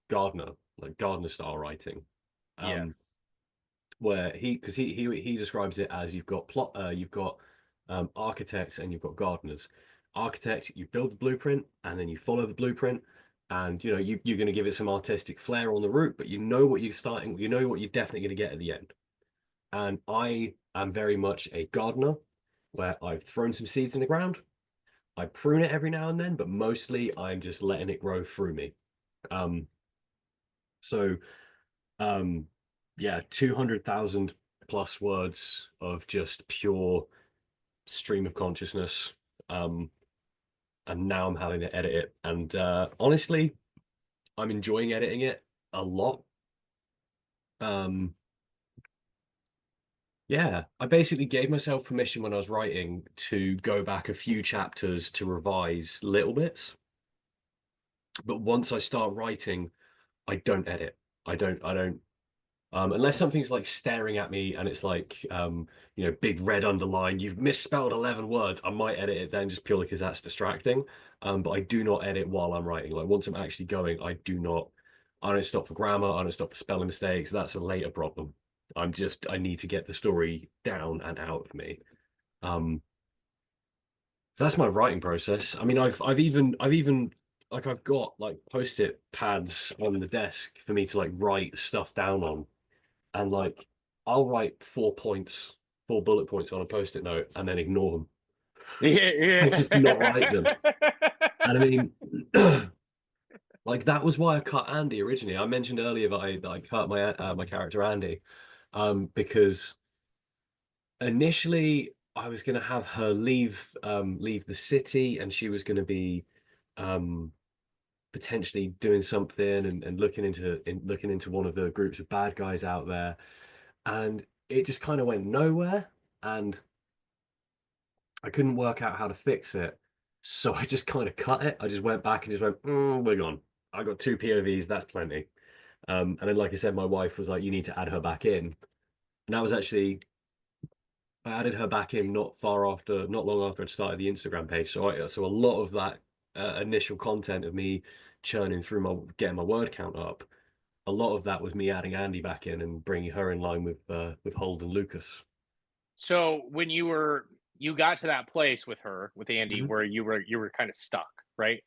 Gardner, like Gardner style writing. Yes. Where he describes it as you've got architects and you've got gardeners. Architect, you build the blueprint and then you follow the blueprint, and you're going to give it some artistic flair on the route, but you know what you're definitely going to get at the end. And I am very much a gardener, where I've thrown some seeds in the ground. I prune it every now and then, but mostly I'm just letting it grow through me. So yeah, 200,000 plus words of just pure stream of consciousness. And now I'm having to edit it. And honestly, I'm enjoying editing it a lot. Yeah, I basically gave myself permission when I was writing to go back a few chapters to revise little bits. But once I start writing, I don't edit. I don't unless something's like staring at me and it's like big red underline, you've misspelled 11 words, I might edit it then, just purely because that's distracting. But I do not edit while I'm writing. Like, once I'm actually going, I don't stop for grammar, I don't stop for spelling mistakes. That's a later problem. I need to get the story down and out of me. So that's my writing process. I mean, I've even like, I've got like post-it pads on the desk for me to like write stuff down on. And like, I'll write 4 bullet points on a post-it note and then ignore them. Yeah. I just not write them. And I mean, like, that was why I cut Andy originally. I mentioned earlier that I cut my character Andy, because initially I was going to have her leave the city, and she was going to be potentially doing something and looking into one of the groups of bad guys out there. And it just kind of went nowhere, and I couldn't work out how to fix it. So I just kind of cut it. I just went back and just went, we're gone. I got 2 POVs, that's plenty. And then, like I said, my wife was like, you need to add her back in. And that was actually, I added her back in not long after I'd started the Instagram page. So a lot of that initial content of me churning through getting my word count up, a lot of that was me adding Andy back in and bringing her in line with Hold and Lucas. So when you got to that place with Andy, Mhm. where you were kind of stuck, right?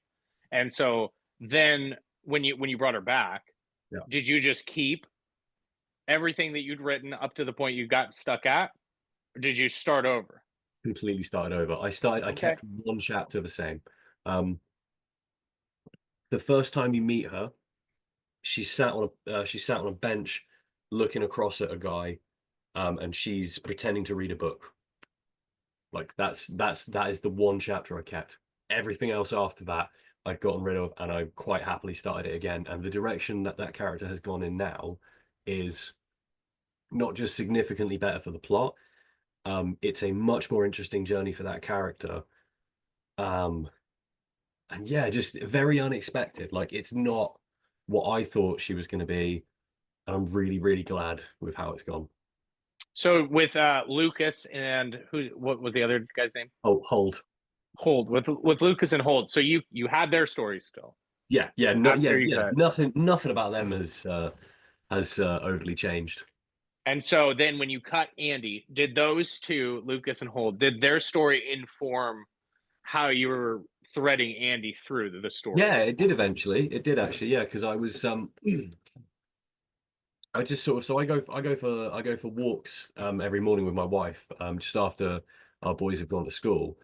And so then when you brought her back, Yeah. did you just keep everything that you'd written up to the point you got stuck at, or did you start over? Completely started over. I kept one chapter the same. The first time you meet her, she's sat on a bench looking across at a guy, and she's pretending to read a book. Like that is the one chapter I kept. Everything else after that I'd gotten rid of, and I quite happily started it again. And the direction that character has gone in now is not just significantly better for the plot. It's a much more interesting journey for that character. And yeah, just very unexpected. Like, it's not what I thought she was going to be. And I'm really, really glad with how it's gone. So with Lucas and what was the other guy's name? Oh, Hold. Hold, with Lucas and Hold. So you had their stories still. Yeah, After you cut. Nothing about them has overly changed. And so then when you cut Andy, did those two, Lucas and Hold, did their story inform how you were threading Andy through the story? Yeah, it did eventually. It did actually, yeah, because I was I just sort of I go for walks every morning with my wife just after our boys have gone to school,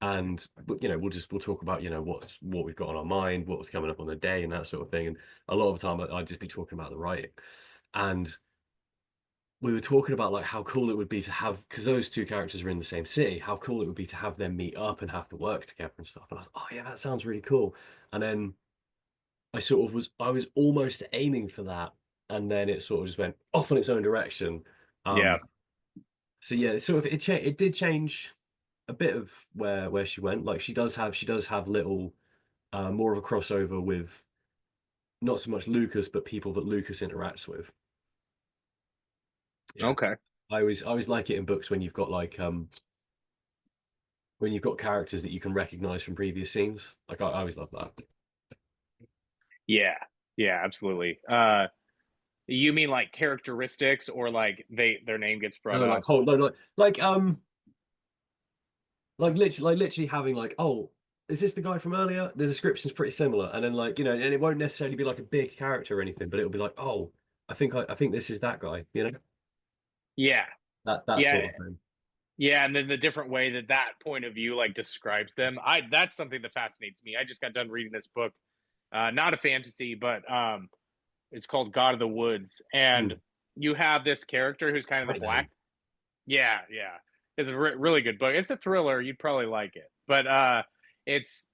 and we'll talk about what we've got on our mind, what's coming up on the day, and that sort of thing. And a lot of the time I'd just be talking about the writing, and we were talking about like how cool it would be to have, because those two characters are in the same city, how cool it would be to have them meet up and have to work together and stuff. And I was, oh yeah, that sounds really cool. And then I was almost aiming for that, and then it sort of just went off in its own direction. Yeah. So yeah, it did change a bit of where she went. Like she does have little more of a crossover with not so much Lucas, but people that Lucas interacts with. Yeah. Okay. I always like it in books when you've got like when you've got characters that you can recognize from previous scenes. Like I always love that. Yeah. Yeah, absolutely. You mean like characteristics, or like their name gets brought No, up? like hold no, literally having like, oh, is this the guy from earlier? The description's pretty similar, and then like and it won't necessarily be like a big character or anything, but it'll be like, oh, I think this is that guy, Yeah. that Yeah. sort of thing. Yeah, and then the different way that point of view like describes them. That's something that fascinates me. I just got done reading this book. Not a fantasy, but it's called God of the Woods, and you have this character who's kind of the black. Yeah, yeah, it's a really good book. It's a thriller. You'd probably like it, but it's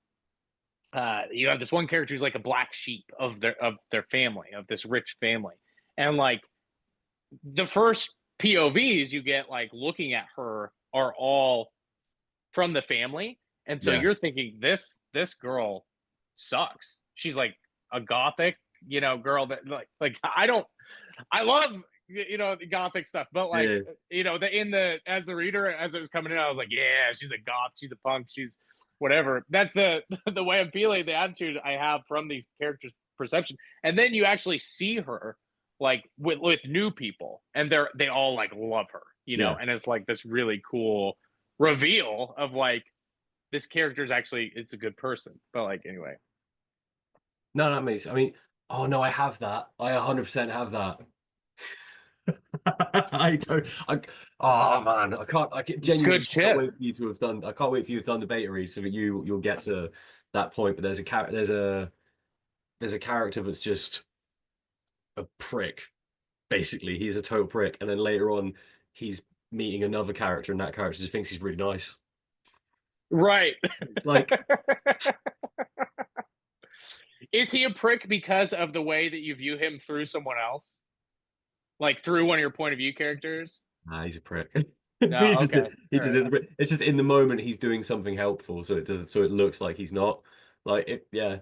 you have this one character who's like a black sheep of their family, of this rich family, and like the first POVs you get like looking at her are all from the family, and so you're thinking this girl sucks. She's like a gothic, girl that I love the gothic stuff, but like as the reader, as it was coming in, I was like, yeah, she's a goth, she's a punk, she's whatever. That's the the way I'm feeling, the attitude I have from these characters' perception. And then you actually see her like with new people, and they all like love her, and it's like this really cool reveal of like this character is actually, it's a good person. But like, anyway. No, that makes, I mean, oh no, I have that. I 100% have that. I don't. Oh man, I genuinely can't wait for you to have done. I can't wait for you to have done the beta read so that you'll get to that point. But there's a character that's just a prick. Basically, he's a total prick, and then later on, he's meeting another character, and that character just thinks he's really nice. Right. Like, is he a prick because of the way that you view him through someone else? Like through one of your point of view characters? Nah, he's a prick. No, okay. It's just in the moment he's doing something helpful, so it looks like he's not. Like it, no.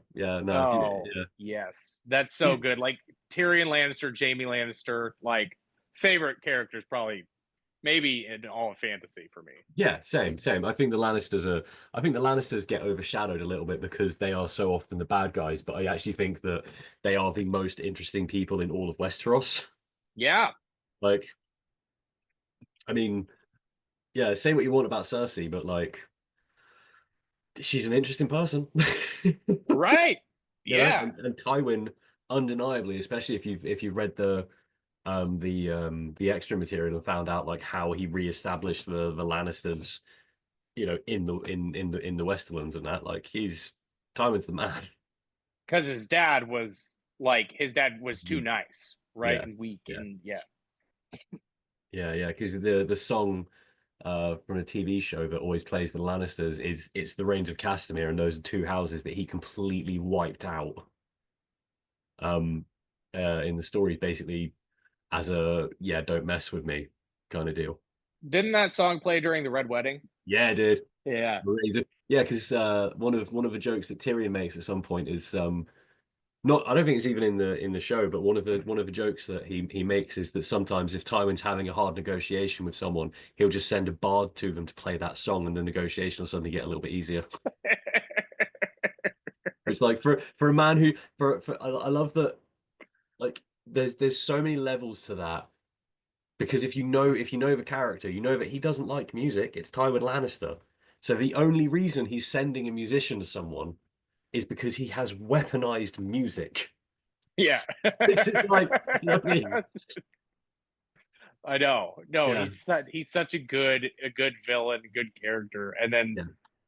Oh, yes. That's so good. Like Tyrion Lannister, Jaime Lannister, like favorite characters probably maybe in all of fantasy for me. Yeah, same. I think the Lannisters get overshadowed a little bit because they are so often the bad guys, but I actually think that they are the most interesting people in all of Westeros. Yeah. Like, I mean, yeah, say what you want about Cersei, but like, she's an interesting person. Right. You know, Yeah. and Tywin, undeniably, especially if you've read the extra material and found out like how he reestablished the Lannisters, you know, in the Westerlands and that, like Tywin's the man. Because his dad was too nice, right? Yeah, And weak, yeah, and yeah. yeah. Because the song from a TV show that always plays for the Lannisters it's the Rains of Castamere, and those are two houses that he completely wiped out. In the stories, basically as a don't mess with me kind of deal. Didn't that song play during the Red Wedding? Yeah, dude. Yeah. Yeah, because one of the jokes that Tyrion makes at some point is not I don't think it's even in the show, but one of the jokes that he makes is that sometimes if Tywin's having a hard negotiation with someone, he'll just send a bard to them to play that song, and the negotiation will suddenly get a little bit easier. It's like for a man who I love that, like there's so many levels to that. Because if you know the character, you know that he doesn't like music. It's Tywin Lannister. So the only reason he's sending a musician to someone is because he has weaponized music. Yeah. It's just like, you know what I mean? I know. No, Yeah. he's such a good villain, good character. And then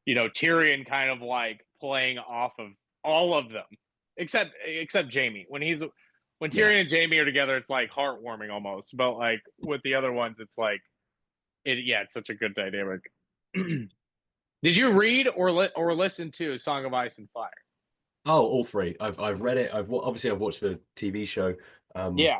Yeah. Tyrion kind of like playing off of all of them. Except Jaime. When Tyrion and Jaime are together, it's like heartwarming almost. But like with the other ones, it's like it's such a good dynamic. Did you read or listen to Song of Ice and Fire? Oh, all three. I've read it. I've watched the TV show. Yeah.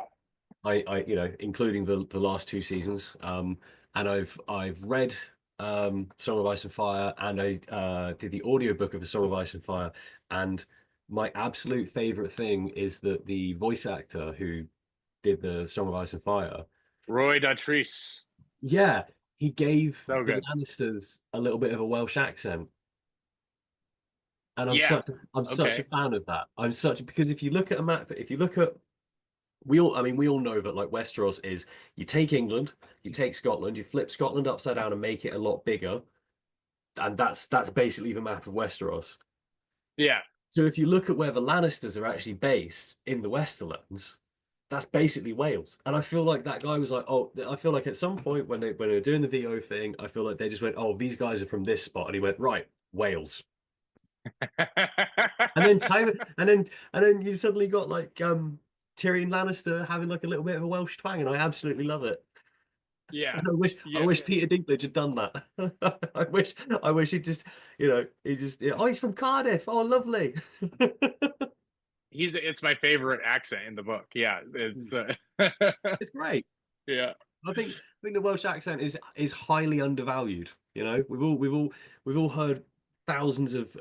I including the last two seasons. And I've read Song of Ice and Fire, and I did the audiobook of A Song of Ice and Fire. And my absolute favorite thing is that the voice actor who did the Song of Ice and Fire, Roy Dotrice. yeah, he gave So the good. Lannisters a little bit of a Welsh accent. And Yeah. I'm such a fan of that. Because if you look at a map, if you look at we all know that like Westeros is you take England, you take Scotland, you flip Scotland upside down and make it a lot bigger, and that's basically the map of Westeros. Yeah. So if you look at where the Lannisters are actually based in the Westerlands, that's basically Wales. And I feel like that guy was like, oh, I feel like at some point when they were doing the VO thing, I feel like they just went, oh, these guys are from this spot, and he went, right, Wales. And then you suddenly got like Tyrion Lannister having like a little bit of a Welsh twang, and I absolutely love it. Yeah. I wish Peter Dinklage had done that. I wish he just, he's from Cardiff. Oh, lovely. It's my favorite accent in the book. Yeah, it's It's great. Yeah. I think the Welsh accent is highly undervalued. You know, we've all heard thousands of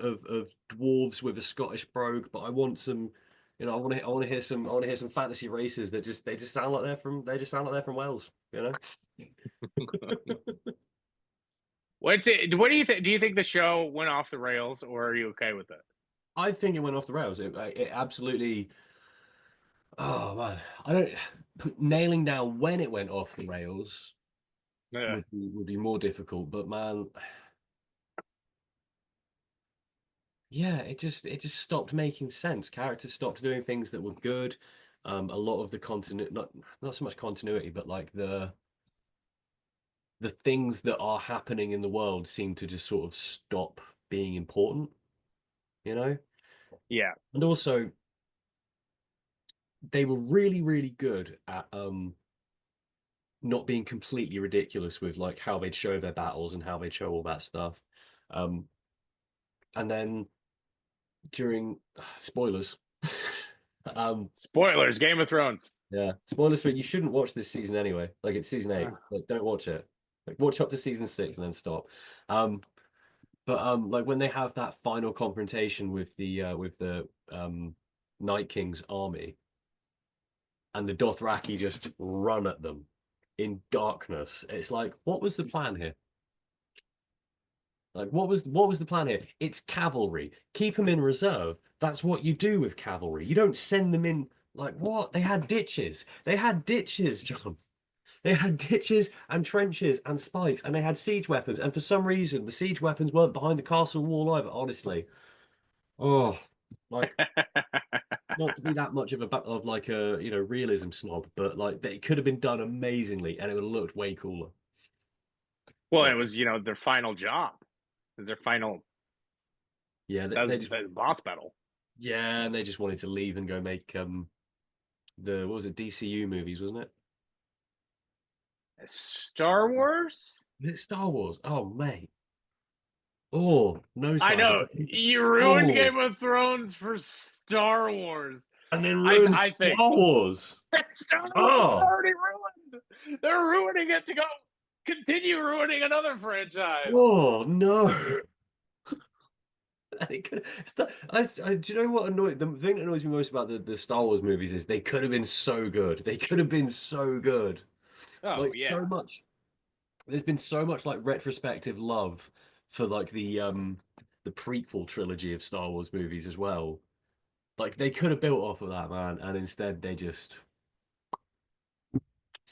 dwarves with a Scottish brogue, but I want some, I want to hear some fantasy races that they just sound like they're from Wales. You know. What do you think? Do you think the show went off the rails, or are you okay with it? I think it went off the rails. It absolutely. Oh man, I don't nailing down when it went off the rails Yeah. would be more difficult. But man, yeah, it just stopped making sense. Characters stopped doing things that were good. A lot of the not so much continuity, but like the things that are happening in the world seem to just sort of stop being important. You know. Yeah. And also, they were really, really good at not being completely ridiculous with like how they'd show their battles and how they'd show all that stuff. And then during spoilers, Spoilers, Game of Thrones. Yeah. Spoilers for you shouldn't watch this season anyway. Like it's season 8. Like don't watch it. Like watch up to season 6 and then stop. But like when they have that final confrontation with the Night King's army and the Dothraki just run at them in darkness, it's like, what was the plan here? Like what was the plan here? It's cavalry. Keep them in reserve. That's what you do with cavalry. You don't send them in like what? They had ditches. They had ditches, John. They had ditches and trenches and spikes, and they had siege weapons. And for some reason, the siege weapons weren't behind the castle wall either. Honestly, oh, like not to be that much of like a realism snob, but like it could have been done amazingly, and it would have looked way cooler. Well, it was their final job, their final. Yeah, they just boss battle. Yeah, and they just wanted to leave and go make the what was it, DCU movies, wasn't it? Star Wars? It's Star Wars. Oh, mate. Oh, no. I know you ruined Game of Thrones for Star Wars, and then ruined Star Wars. Star Wars is already ruined. They're ruining it to continue ruining another franchise. Oh no. Do you know what annoyed the thing that annoys me most about the Star Wars movies is they could have been so good. They could have been so good. Oh like, yeah. So much. There's been so much like retrospective love for like the prequel trilogy of Star Wars movies as well. Like they could have built off of that, man, and instead they just.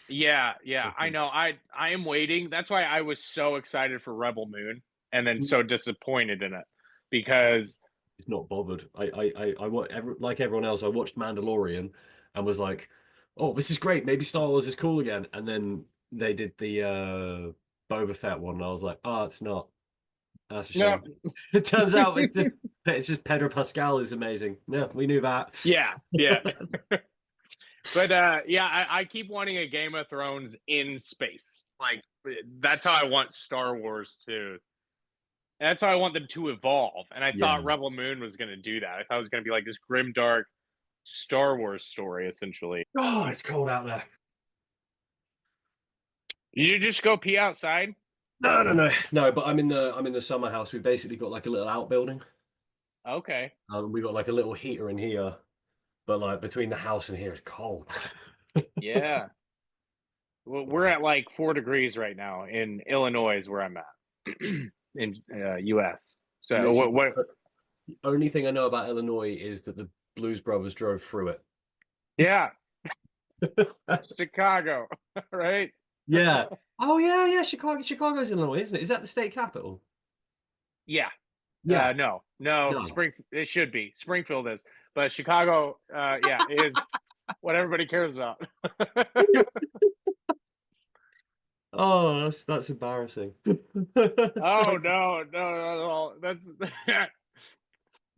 Yeah, I know. I am waiting. That's why I was so excited for Rebel Moon, and then so disappointed in it because it's not bothered. Like everyone else, I watched Mandalorian and was like, "Oh, this is great. Maybe Star Wars is cool again." And then they did the Boba Fett one, and I was like, "Oh, it's not. That's a shame." No. It turns out it's just Pedro Pascal is amazing. Yeah, we knew that. Yeah. But I keep wanting a Game of Thrones in space. Like that's how I want Star Wars to. That's how I want them to evolve. And I thought Rebel Moon was going to do that. I thought it was going to be like this grim, dark Star Wars story, essentially. Oh, it's cold out there. You just go pee outside? No. But I'm in the summer house. We basically got like a little outbuilding. Okay. We got like a little heater in here, but like between the house and here, it's cold. Yeah. Well, we're at like 4 degrees right now in Illinois, is where I'm at in U.S. So what? The only thing I know about Illinois is that the Blues Brothers drove through it. Yeah. Chicago, right? Yeah. Oh yeah. Chicago's Illinois, isn't it? Is that the state capital? Yeah. Yeah. No. It should be. Springfield is, but Chicago, is what everybody cares about. Oh, that's embarrassing. Oh no.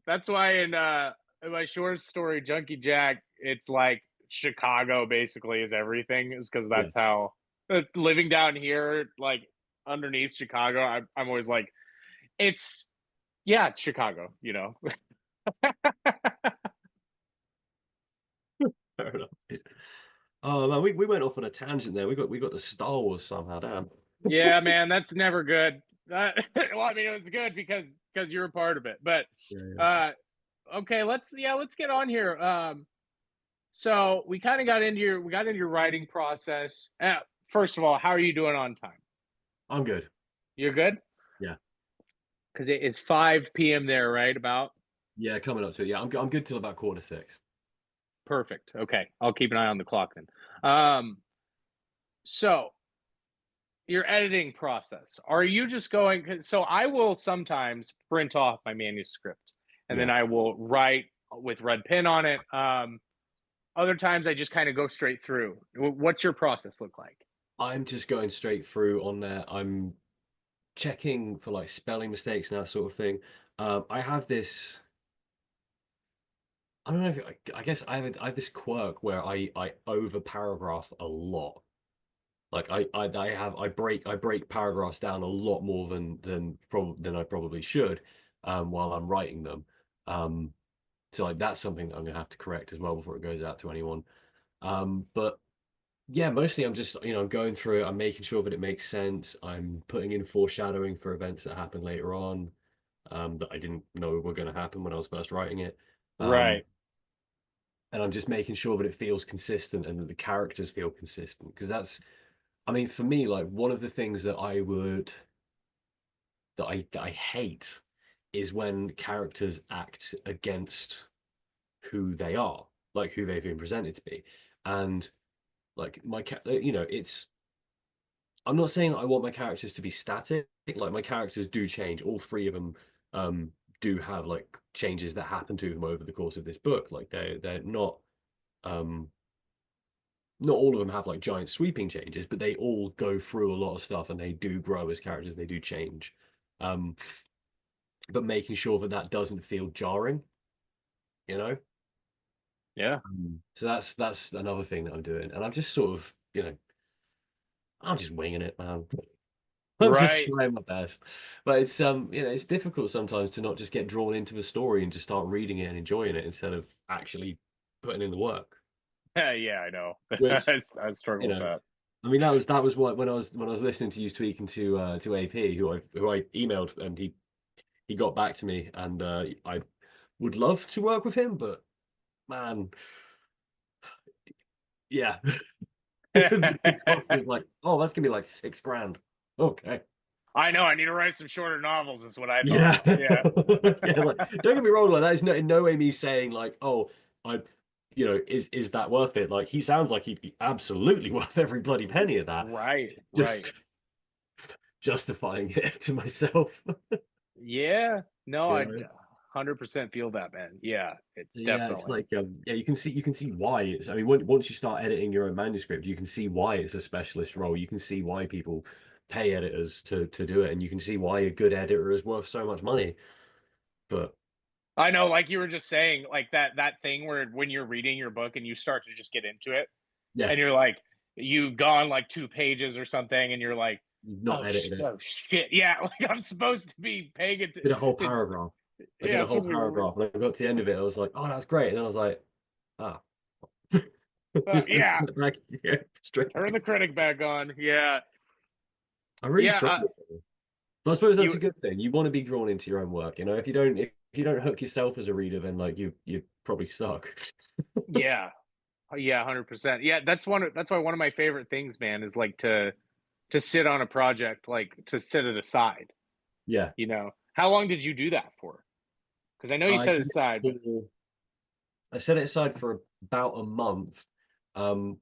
That's why in my short story, Junkie Jack, it's like Chicago basically is everything, is because that's how living down here, like underneath Chicago, I'm always like, it's Chicago, Fair enough. Oh man, we went off on a tangent there. We got the Star Wars somehow, damn. Yeah, man, that's never good. Well, I mean, it was good because you're a part of it. But okay, let's get on here. So we kind of got into your writing process. First of all, how are you doing on time? I'm good. You're good? Yeah. Because it is 5 p.m. there, right? About. Yeah, coming up to it. Yeah, I'm good till about 5:45. Perfect. Okay, I'll keep an eye on the clock then. So your editing process, are you just going? So I will sometimes print off my manuscript and then I will write with red pen on it. Other times I just kind of go straight through. What's your process look like? I'm just going straight through on there. I'm checking for like spelling mistakes and that sort of thing. I have this. I don't know I guess I have this quirk where I over paragraph a lot. Like I break paragraphs down a lot more than I probably should while I'm writing them. So like that's something that I'm gonna have to correct as well before it goes out to anyone. But yeah, mostly I'm just, I'm going through it. I'm making sure that it makes sense. I'm putting in foreshadowing for events that happen later on, that I didn't know were going to happen when I was first writing it. Right. And I'm just making sure that it feels consistent and that the characters feel consistent. Because I mean, for me, like one of the things that I hate is when characters act against who they are, like who they've been presented to be. And like it's I'm not saying I want my characters to be static. Like my characters do change. All three of them um do have like changes that happen to them over the course of this book. Like they're um not all of them have like giant sweeping changes, but they all go through a lot of stuff and they do grow as characters, they do change. Um but making sure that that doesn't feel jarring, you know? Yeah. So that's another thing that I'm doing. And I'm just sort of, I'm just winging it, man. I'm just Right. trying my best. But it's it's difficult sometimes to not just get drawn into the story and just start reading it and enjoying it instead of actually putting in the work. Yeah, I know. Which, I struggle with that. I mean that was what when I was listening to you speaking to AP who I emailed and he got back to me and I would love to work with him, but man, yeah. The cost is like, oh, that's gonna be like $6,000. Okay. I know. I need to write some shorter novels. Is what I Yeah. thought. Yeah. Yeah, like, don't get me wrong, like that is in no way me saying like, oh, I is that worth it? Like he sounds like he'd be absolutely worth every bloody penny of that. Right. Just Right. justifying it to myself. Yeah. No, You I know? 100% feel that, man. Yeah, it's Yeah, it's definitely. like yeah, you can see why it's. I mean, once you start editing your own manuscript, you can see why it's a specialist role. You can see why people pay editors to do it, and you can see why a good editor is worth so much money. But I know, like you were just saying, like that thing where when you're reading your book and you start to just get into it, yeah, and you're like, you've gone like 2 pages or something, and you're like, you've not edited it. oh shit, yeah, like I'm supposed to be paying it Did a whole to paragraph. I did yeah, a I'm whole supposed to be paragraph. When I got to the end of it, I was like, "Oh, that's great." And then I was like, "Ah, just need to yeah, put it back here straight." turn the critic back on. Yeah, I really yeah, struggle. But I suppose that's you a good thing. You want to be drawn into your own work. If you don't hook yourself as a reader, then like you probably suck. yeah, yeah, 100%. Yeah, that's why one of my favorite things, man, is like to sit on a project, like to set it aside. Yeah, How long did you do that for? Because I know you I set it did aside, but it I set it aside for about a month. Um,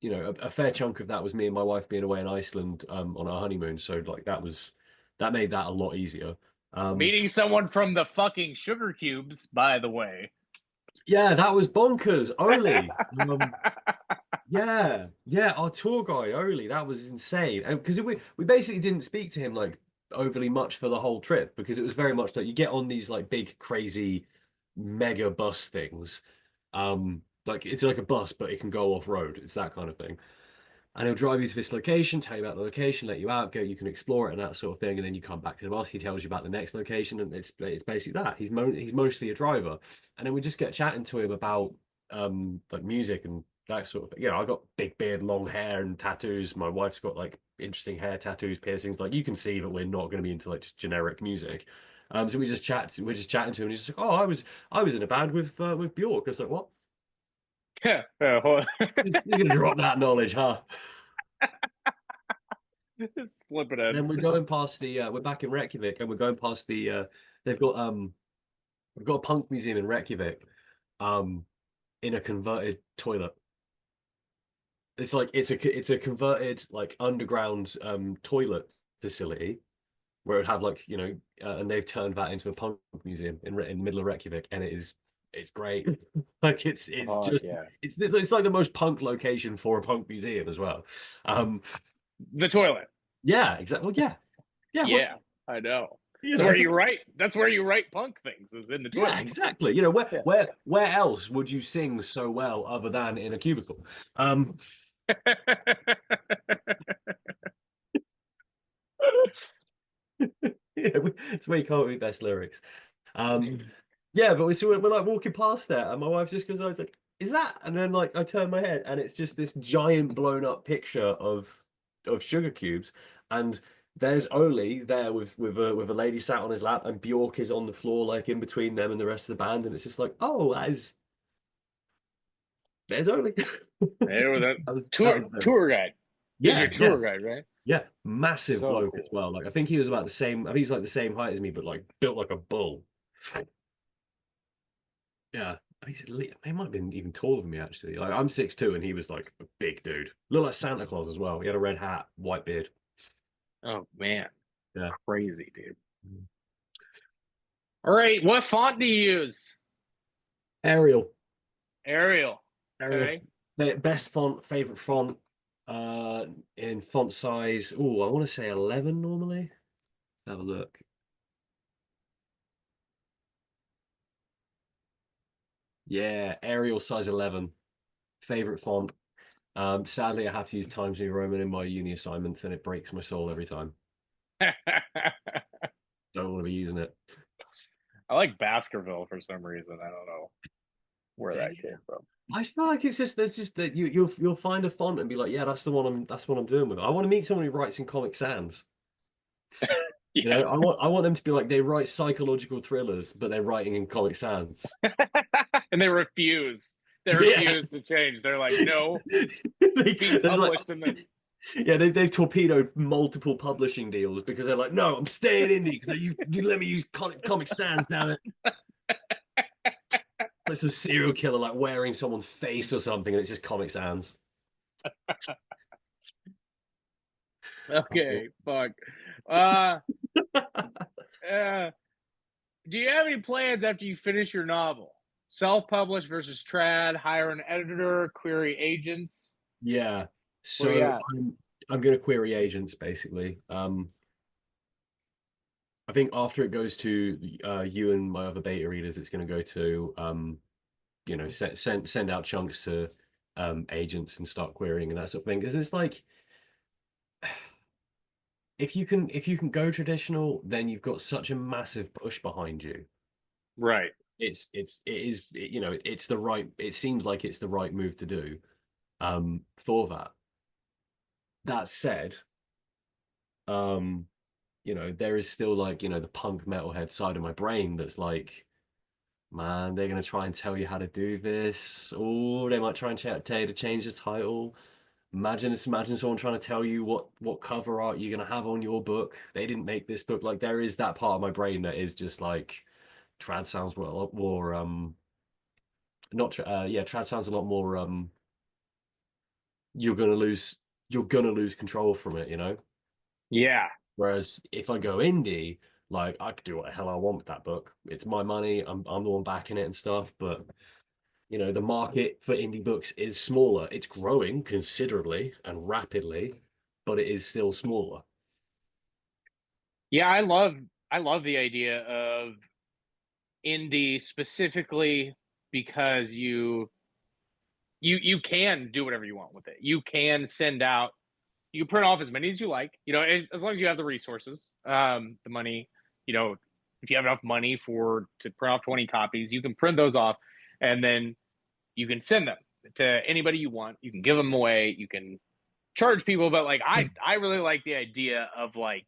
a fair chunk of that was me and my wife being away in Iceland on our honeymoon. So like that made that a lot easier. Um, meeting someone from the fucking Sugar Cubes, by the way. yeah, that was bonkers. Oli. Yeah, our tour guide, Oli, that was insane. And because we basically didn't speak to him like overly much for the whole trip because it was very much like you get on these like big crazy mega bus things. Like it's like a bus, but it can go off road. It's that kind of thing. And he'll drive you to this location, tell you about the location, let you out, go, you can explore it and that sort of thing. And then you come back to the bus, he tells you about the next location, and it's basically that. He's mostly a driver. And then we just get chatting to him about like music and that sort of thing. I got big beard, long hair, and tattoos. My wife's got like interesting hair tattoos, piercings. Like you can see that we're not going to be into like just generic music. So we're just chatting to him, and he's just like, "Oh, I was in a band with Bjork." I was like, "What? Just You're gonna drop that knowledge, huh?" slip it And then in. we're going past we're back in Reykjavik, and we're going past they've got we've got a punk museum in Reykjavik, in a converted toilet. It's like it's a converted like underground toilet facility where it would have like and they've turned that into a punk museum in the middle of Reykjavik, and it's great. Like it's Oh just yeah, it's like the most punk location for a punk museum as well. Um, the toilet. yeah, exactly. Well, yeah. What Yeah, I know. you That's know? where you write. That's where you write punk things. Is in the Yeah, toilet. exactly. Yeah. Where else would you sing so well other than in a cubicle? Yeah, it's where you can't read best lyrics. Yeah, but we're like walking past there, and my wife just goes, "I was like, is that? And then like I turn my head and it's just this giant blown up picture of sugar cubes, and there's Oli there with a lady sat on his lap, and Bjork is on the floor like in between them and the rest of the band, and it's just like, oh, there's Oli. Hey, with a That was tour guide. He's yeah, your tour guide, right? yeah, massive So bloke cool. as well. Like I think he was about the same. I think he's like the same height as me, but like built like a bull. Yeah, he might have been even taller than me actually. Like I'm 6'2" and he was like a big dude. Looked like Santa Claus as well. He had a red hat, white beard. Oh man, Yeah. crazy, dude. All right, what font do you use? Arial. Arial. Arial. Okay. Best font, favorite font, in font size. Oh, I want to say 11 normally. Have a look. Yeah, Arial size 11. Favorite font. Sadly, I have to use Times New Roman in my uni assignments, and it breaks my soul every time. Don't want to be using it. I like Baskerville for some reason. I don't know where that Yeah. came from. I feel like it's just there's just that you'll find a font and be like, yeah, that's what I'm doing with it. I want to meet someone who writes in Comic Sans. You know, Yeah. I want them to be like they write psychological thrillers, but they're writing in Comic Sans. And they refuse. They Yeah. refuse to change. They're like, no, They- be they're like- published in this. Yeah, they've torpedoed multiple publishing deals because they're like, no, I'm staying indie because you let me use Comic Sans, damn it. Like some serial killer like wearing someone's face or something, and it's just Comic Sans. Okay, fuck. Uh, do you have any plans after you finish your novel? Self-publish versus trad, hire an editor, query agents. Yeah. Where you So at? I'm going to query agents basically. I think after it goes to you and my other beta readers, it's going to go to send out chunks to agents and start querying and that sort of thing. Because it's like if you can go traditional, then you've got such a massive push behind you. Right. It's the right. It seems like it's the right move to do for that. That said, there is still like, the punk metalhead side of my brain that's like, man, they're gonna try and tell you how to do this. Oh, they might try and tell you to change the title. Imagine someone trying to tell you what cover art you're gonna have on your book. They didn't make this book. Like there is that part of my brain that is just like trad sounds a lot more not trad sounds a lot more you're gonna lose control from it, Yeah. Whereas if I go indie, like I could do what the hell I want with that book. It's my money. I'm the one backing it and stuff. But the market for indie books is smaller. It's growing considerably and rapidly, but it is still smaller. Yeah, I love the idea of indie specifically because you can do whatever you want with it. You can send out, you can print off as many as you like, as long as you have the resources, the money, if you have enough money to print off 20 copies, you can print those off and then you can send them to anybody you want. You can give them away. You can charge people, but like, I really like the idea of like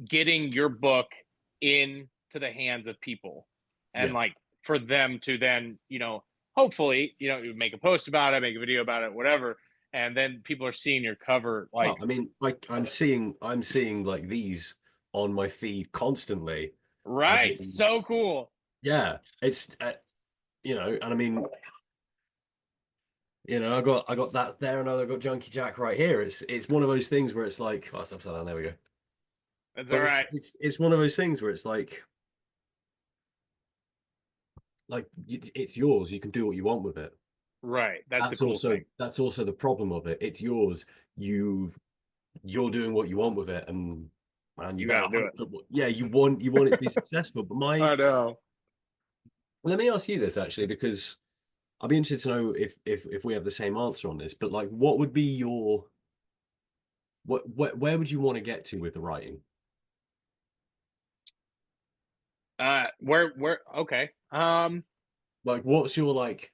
getting your book into the hands of people and like for them to then, hopefully, you make a post about it, make a video about it, whatever. And then people are seeing your cover. Like, Well, I mean, like I'm seeing like these on my feed constantly. right. So cool. Yeah, it's and I mean, I got that there, and I got Junkie Jack right here. It's one of those things where it's like, oh, it's upside down. There we go. That's But all right. it's one of those things where it's like it's yours. You can do what you want with it. Right. That's the cool thing. That's also the problem of it. It's yours. You're doing what you want with it, and man, You gotta do it. Yeah, you want it to be successful. But I know. let me ask you this actually, because I'd be interested to know if we have the same answer on this. But like, what would be your where would you want to get to with the writing? Where okay. Like, what's your like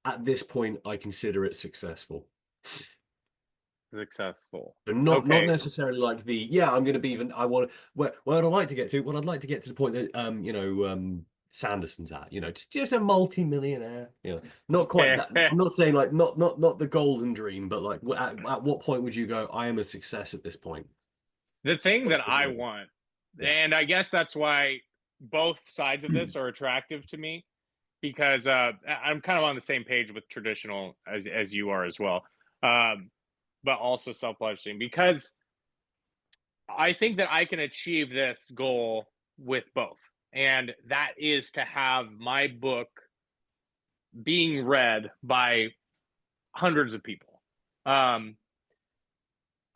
at this point, I consider it successful. Successful. But not Okay. necessarily like I'm going to be even. I want where I'd like to get to. Well, I'd like to get to the point that Sanderson's at. Just a multi-millionaire. Not quite that. I'm not saying like not the golden dream, but like at what point would you go? I am a success at this point. The thing that I want, and I guess that's why both sides of this are attractive to me, because I'm kind of on the same page with traditional as you are as well, but also self-publishing, because I think that I can achieve this goal with both, and that is to have my book being read by hundreds of people. I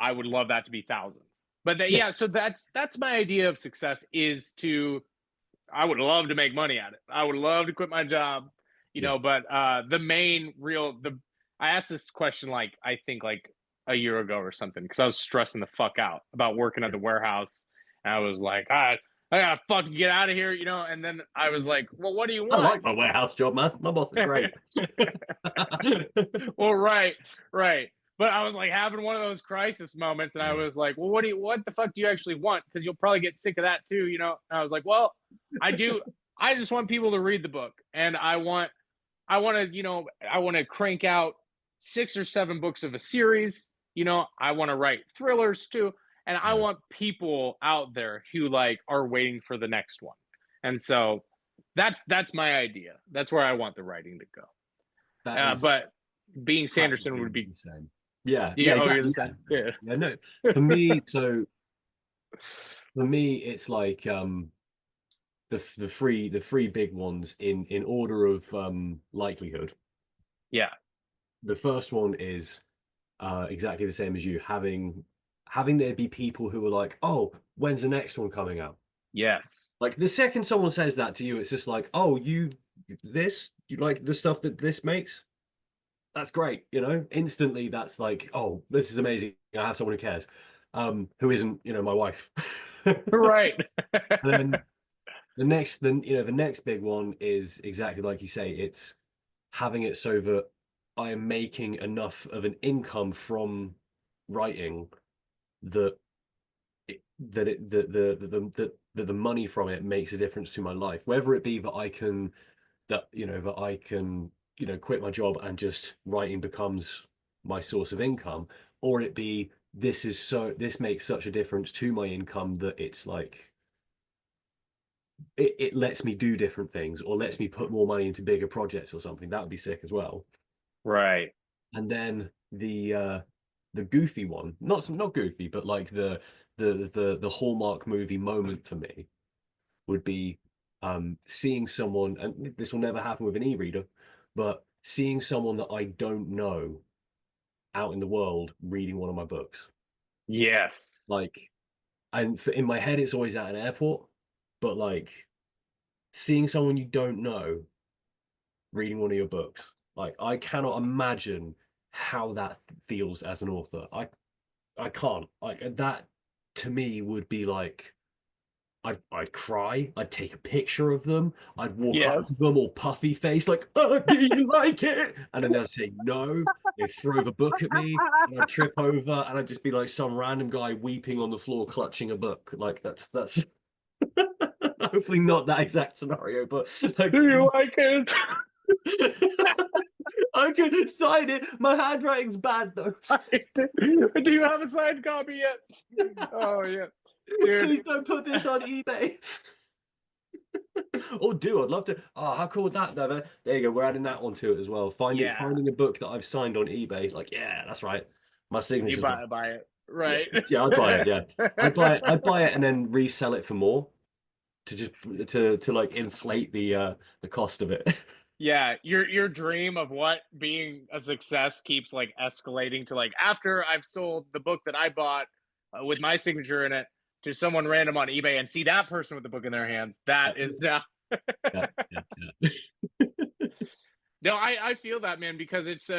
would love that to be thousands. But so that's my idea of success, is I would love to make money at it. I would love to quit my job, but the main I asked this question I think a year ago or something, because I was stressing the fuck out about working at the warehouse. And I was like, I gotta fucking get out of here, and then I was like, well, what do you want? I like my warehouse job, man. My boss is great. Well, right. But I was like having one of those crisis moments, and I was like, well, what the fuck do you actually want? Because you'll probably get sick of that too, And I was like, well, I just want people to read the book, and I want to crank out 6 or 7 books of a series. I want to write thrillers too, and I want people out there who are waiting for the next one. And so that's my idea. That's where I want the writing to go. But being Sanderson would be the same. Yeah, exactly. You're the same. Yeah, no. For me, it's like the three big ones in order of likelihood. Yeah. The first one is exactly the same as you, having there be people who are like, oh, when's the next one coming out? Yes. Like the second someone says that to you, it's just like, oh, you like the stuff that this makes? That's great, instantly that's like, oh, this is amazing. I have someone who cares, who isn't, my wife. Right. And then the next big one is exactly like you say. It's having it so that I am making enough of an income from writing that the money from it makes a difference to my life, whether it be that I can quit my job and just writing becomes my source of income, or it be this makes such a difference to my income that it's like it lets me do different things, or lets me put more money into bigger projects or something. That would be sick as well. Right. And then the goofy one, not goofy, but like the Hallmark movie moment for me would be seeing someone, and this will never happen with an e-reader, but seeing someone that I don't know out in the world reading one of my books. Yes. And in my head, it's always at an airport, but seeing someone you don't know reading one of your books, I cannot imagine how that feels as an author. I can't. That to me would be like, I'd cry. I'd take a picture of them. I'd walk up to them all puffy face, like, "Oh, do you like it?" And then they'd say no. They'd throw the book at me, and I'd trip over, and I'd just be like some random guy weeping on the floor, clutching a book. That's hopefully not that exact scenario, but do you like it? I could sign it. My handwriting's bad though. Do you have a signed copy yet? Oh yeah. Dude. Please don't put this on eBay. Or do. I'd love to. Oh, how cool would that though? There you go. We're adding that one to it as well. Finding a book that I've signed on eBay. Like, yeah, that's right. My signature. You buy it, right? Yeah, I'd buy it. Yeah, I'd buy it and then resell it for more to just to like inflate the cost of it. Yeah, your dream of what being a success keeps escalating to after I've sold the book that I bought with my signature in it to someone random on eBay and see that person with the book in their hands. That is now. Yeah. No, I feel that, man, because it's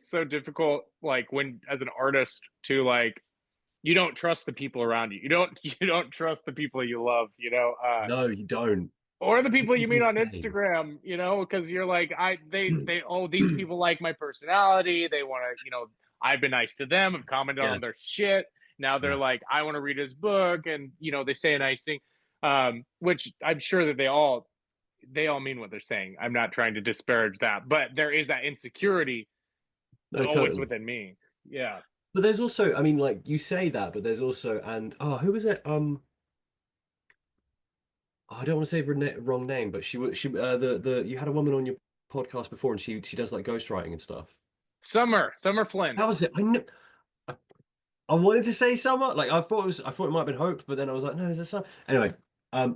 so difficult. When as an artist to you don't trust the people around you. You don't trust the people you love. No, you don't. or the people you It's meet on insane. Instagram, because you're like, these people like my personality. They want to, I've been nice to them. I've commented Yeah, on their shit. Now they're yeah. like, I want to read his book, and they say a nice thing, which I'm sure that they all mean what they're saying. I'm not trying to disparage that, but there is that insecurity No, always totally. within me. Yeah. But there's also, I mean, like you say that, but there's also, and who was it? I don't want to say the wrong name, but the you had a woman on your podcast before, and she does like ghostwriting and stuff. Summer Flynn. How was it? I, I wanted to say Summer, like I thought it might have been Hope, but then I was like, no, is this Summer? Anyway,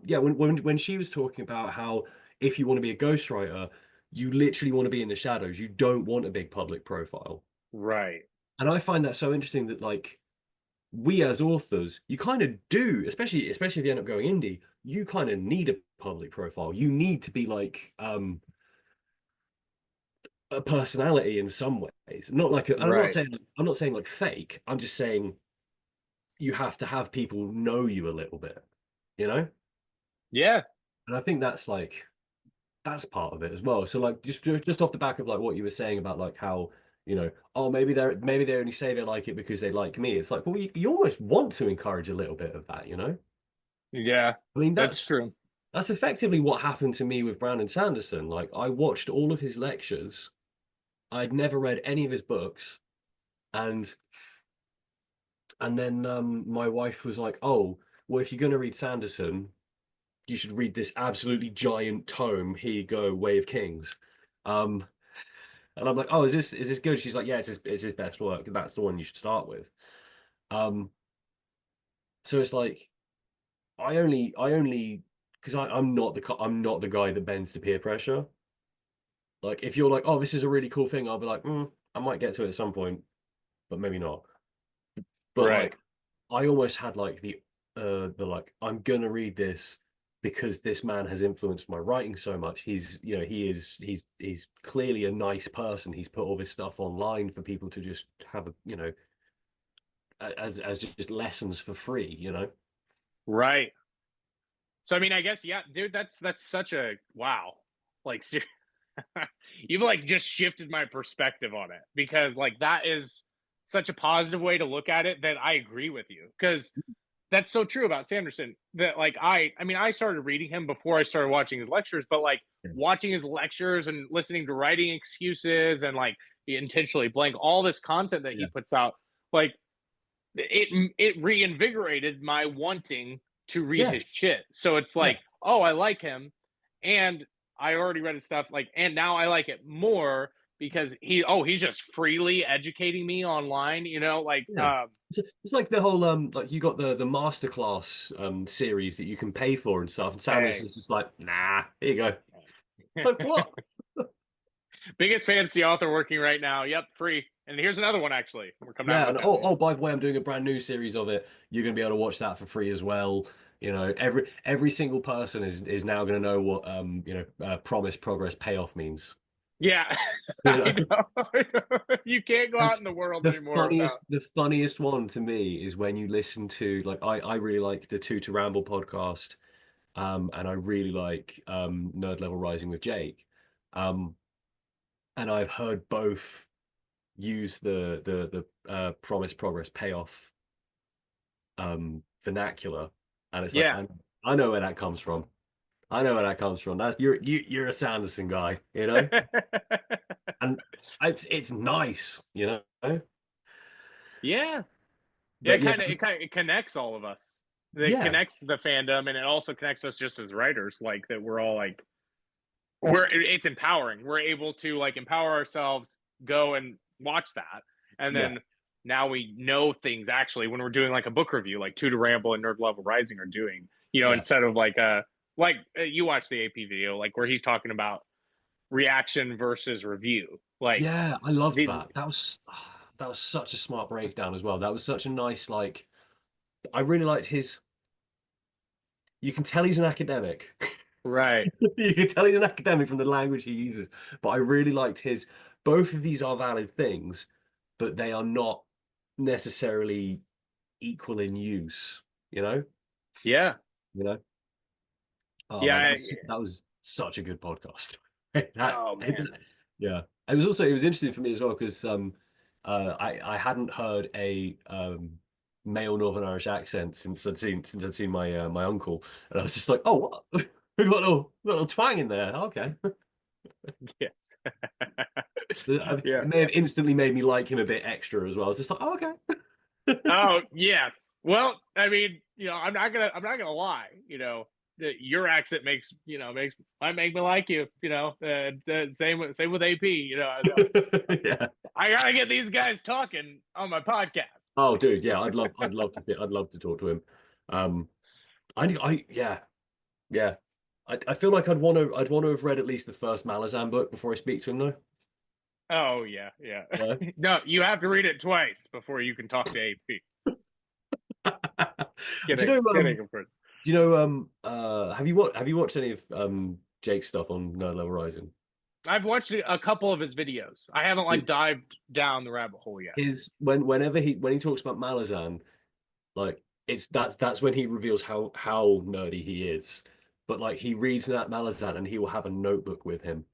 yeah, when she was talking about how if you want to be a ghostwriter, you literally want to be in the shadows. You don't want a big public profile. Right. And I find that so interesting that like we as authors, you kind of do, especially if you end up going indie, you kind of need a public profile. You need to be like a personality in some ways. Not like Right. I'm not saying like fake. I'm just saying you have to have people know you a little bit, you know? Yeah. And I think that's part of it as well. So like just off the back of like what you were saying about like how oh maybe they only say they like it because they like me. It's like, well, you almost want to encourage a little bit of that, you know? Yeah. I mean, That's true. that's effectively what happened to me with Brandon Sanderson. Like I watched all of his lectures. I'd never read any of his books, and then my wife was like, "Oh, well, if you're going to read Sanderson, you should read this absolutely giant tome. Here you go, Way of Kings." Um, and I'm like, "Oh, is this good?" She's like, "Yeah, it's his best work. That's the one you should start with." Um, so it's like I only because I'm not the guy that bends to peer pressure. Like if you're like, "Oh, this is a really cool thing," I'll be like, "I might get to it at some point, but maybe not." But Right. like I almost had like the like I'm gonna read this because this man has influenced my writing so much. He's he's clearly a nice person. He's put all this stuff online for people to just have a as just lessons for free, you know. Right. So I mean, I guess yeah, dude, that's such a wow. Like you've like just shifted my perspective on it, because like that is such a positive way to look at it, that I agree with you, because that's so true about Sanderson. That like I mean, I started reading him before I started watching his lectures, but like Yeah. watching his lectures and listening to writing excuses and like intentionally blank all this content that he Yeah. puts out, like it reinvigorated my wanting to read Yeah. his shit. So it's Yeah. like, oh, I like him, and I already read his stuff, like, and now I like it more because he's just freely educating me online, like Yeah. It's like the whole like you got the masterclass series that you can pay for and stuff, and Sanders hey. is just like, nah, here you go. Like what? Biggest fantasy author working right now. Yep, free. And here's another one, actually. We're coming out Yeah, with and him. by the way, I'm doing a brand new series of it. You're gonna be able to watch that for free as well. You know, every single person is now gonna know what promise, progress, payoff means. Yeah. You I know, know. You can't go out that's in the world anymore without. the funniest one to me is when you listen to like I really like the Two to Ramble podcast, and I really like Nerd Level Rising with Jake, um, and I've heard both use the promise, progress, payoff vernacular, and it's like Yeah. I know where that comes from. I know where that comes from. That's you're a Sanderson guy, you know, and it's nice, you know. Yeah. Yeah, But yeah, it connects all of us. It yeah, connects the fandom, and it also connects us just as writers, like that we're all like it's empowering. We're able to like empower ourselves, go and watch that. And yeah, then now we know things actually when we're doing like a book review, like Two to Ramble and Nerd Level Rising are doing, yeah, instead of you watch the AP video, like where he's talking about reaction versus review. Like yeah. I loved these. that. That was such a smart breakdown as well. That was such a nice like. I really liked his. You can tell he's an academic. Right. You can tell he's an academic from the language he uses. But I really liked his. Both of these are valid things, but they are not necessarily equal in use. You know. Yeah. You know. Oh man, Yeah. that was such a good podcast. Oh man. Yeah. It was interesting for me as well because I hadn't heard a male Northern Irish accent since I'd seen my uncle, and I was just like, oh, what? We got a little twang in there. Okay. Yes. Yeah. It may have instantly made me like him a bit extra as well. I was just like, oh, okay. Oh yes. Well, I mean, I'm not gonna lie. Your accent might make me like you. Same with AP. Yeah. I gotta get these guys talking on my podcast. Oh, dude, yeah, I'd love to talk to him. Yeah. I feel like I'd want to have read at least the first Malazan book before I speak to him, though. Oh yeah. Yeah. No, you have to read it twice before you can talk to AP. Do you know, have you watched any of Jake's stuff on Nerd Level Rising? I've watched a couple of his videos. I haven't dived down the rabbit hole yet. Whenever he talks about Malazan, like that's when he reveals how nerdy he is. But like he reads that Malazan and he will have a notebook with him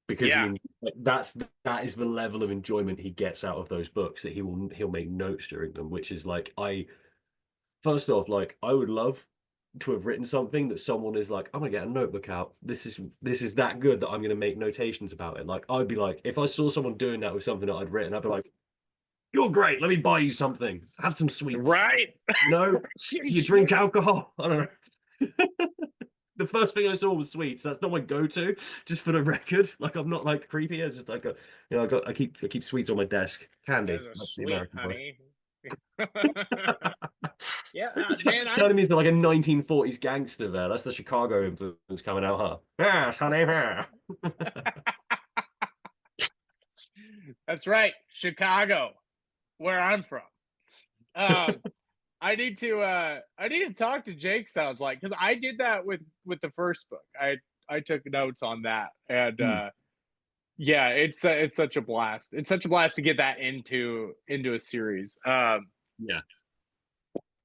because that is the level of enjoyment he gets out of those books, that he'll make notes during them, which is like first off, like I would love to have written something that someone is like, I'm gonna get a notebook out. This is that good that I'm gonna make notations about it. Like I'd be like, if I saw someone doing that with something that I'd written, I'd be like, you're great. Let me buy you something. Have some sweets. Right? No, you drink alcohol. I don't know. The first thing I saw was sweets. That's not my go-to. Just for the record, like I'm not like creepy. I just like I keep sweets on my desk. Candy. That's a That's the sweet, American honey. Yeah, man. Turning me into like a 1940s gangster there. That's the Chicago influence coming out, huh? Yes, honey. That's right, Chicago, where I'm from. I need to talk to Jake. Sounds like, because I did that with the first book. I took notes on that, and yeah, it's such a blast. It's such a blast to get that into a series. Yeah,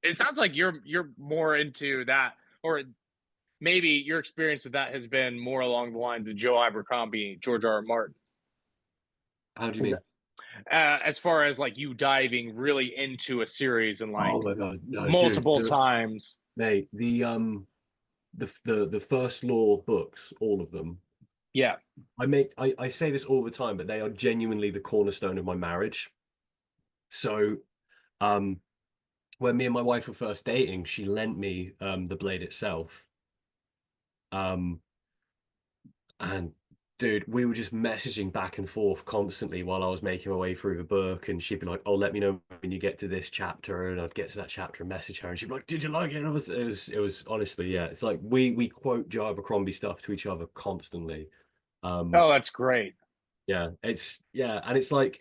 it sounds like you're more into that, or maybe your experience with that has been more along the lines of Joe Abercrombie, George R. R. Martin. How do you mean? As far as like you diving really into a series and like, oh my God, no, multiple dude, times. mate, the first law books, all of them. Yeah. I say this all the time, but they are genuinely the cornerstone of my marriage. So, when me and my wife were first dating, she lent me the blade itself. And dude, we were just messaging back and forth constantly while I was making my way through the book, and she'd be like, "Oh, let me know when you get to this chapter," and I'd get to that chapter and message her, and she'd be like, "Did you like it?" And it was honestly, yeah, it's like we quote Joe Abercrombie stuff to each other constantly. Oh, that's great. Yeah, and it's like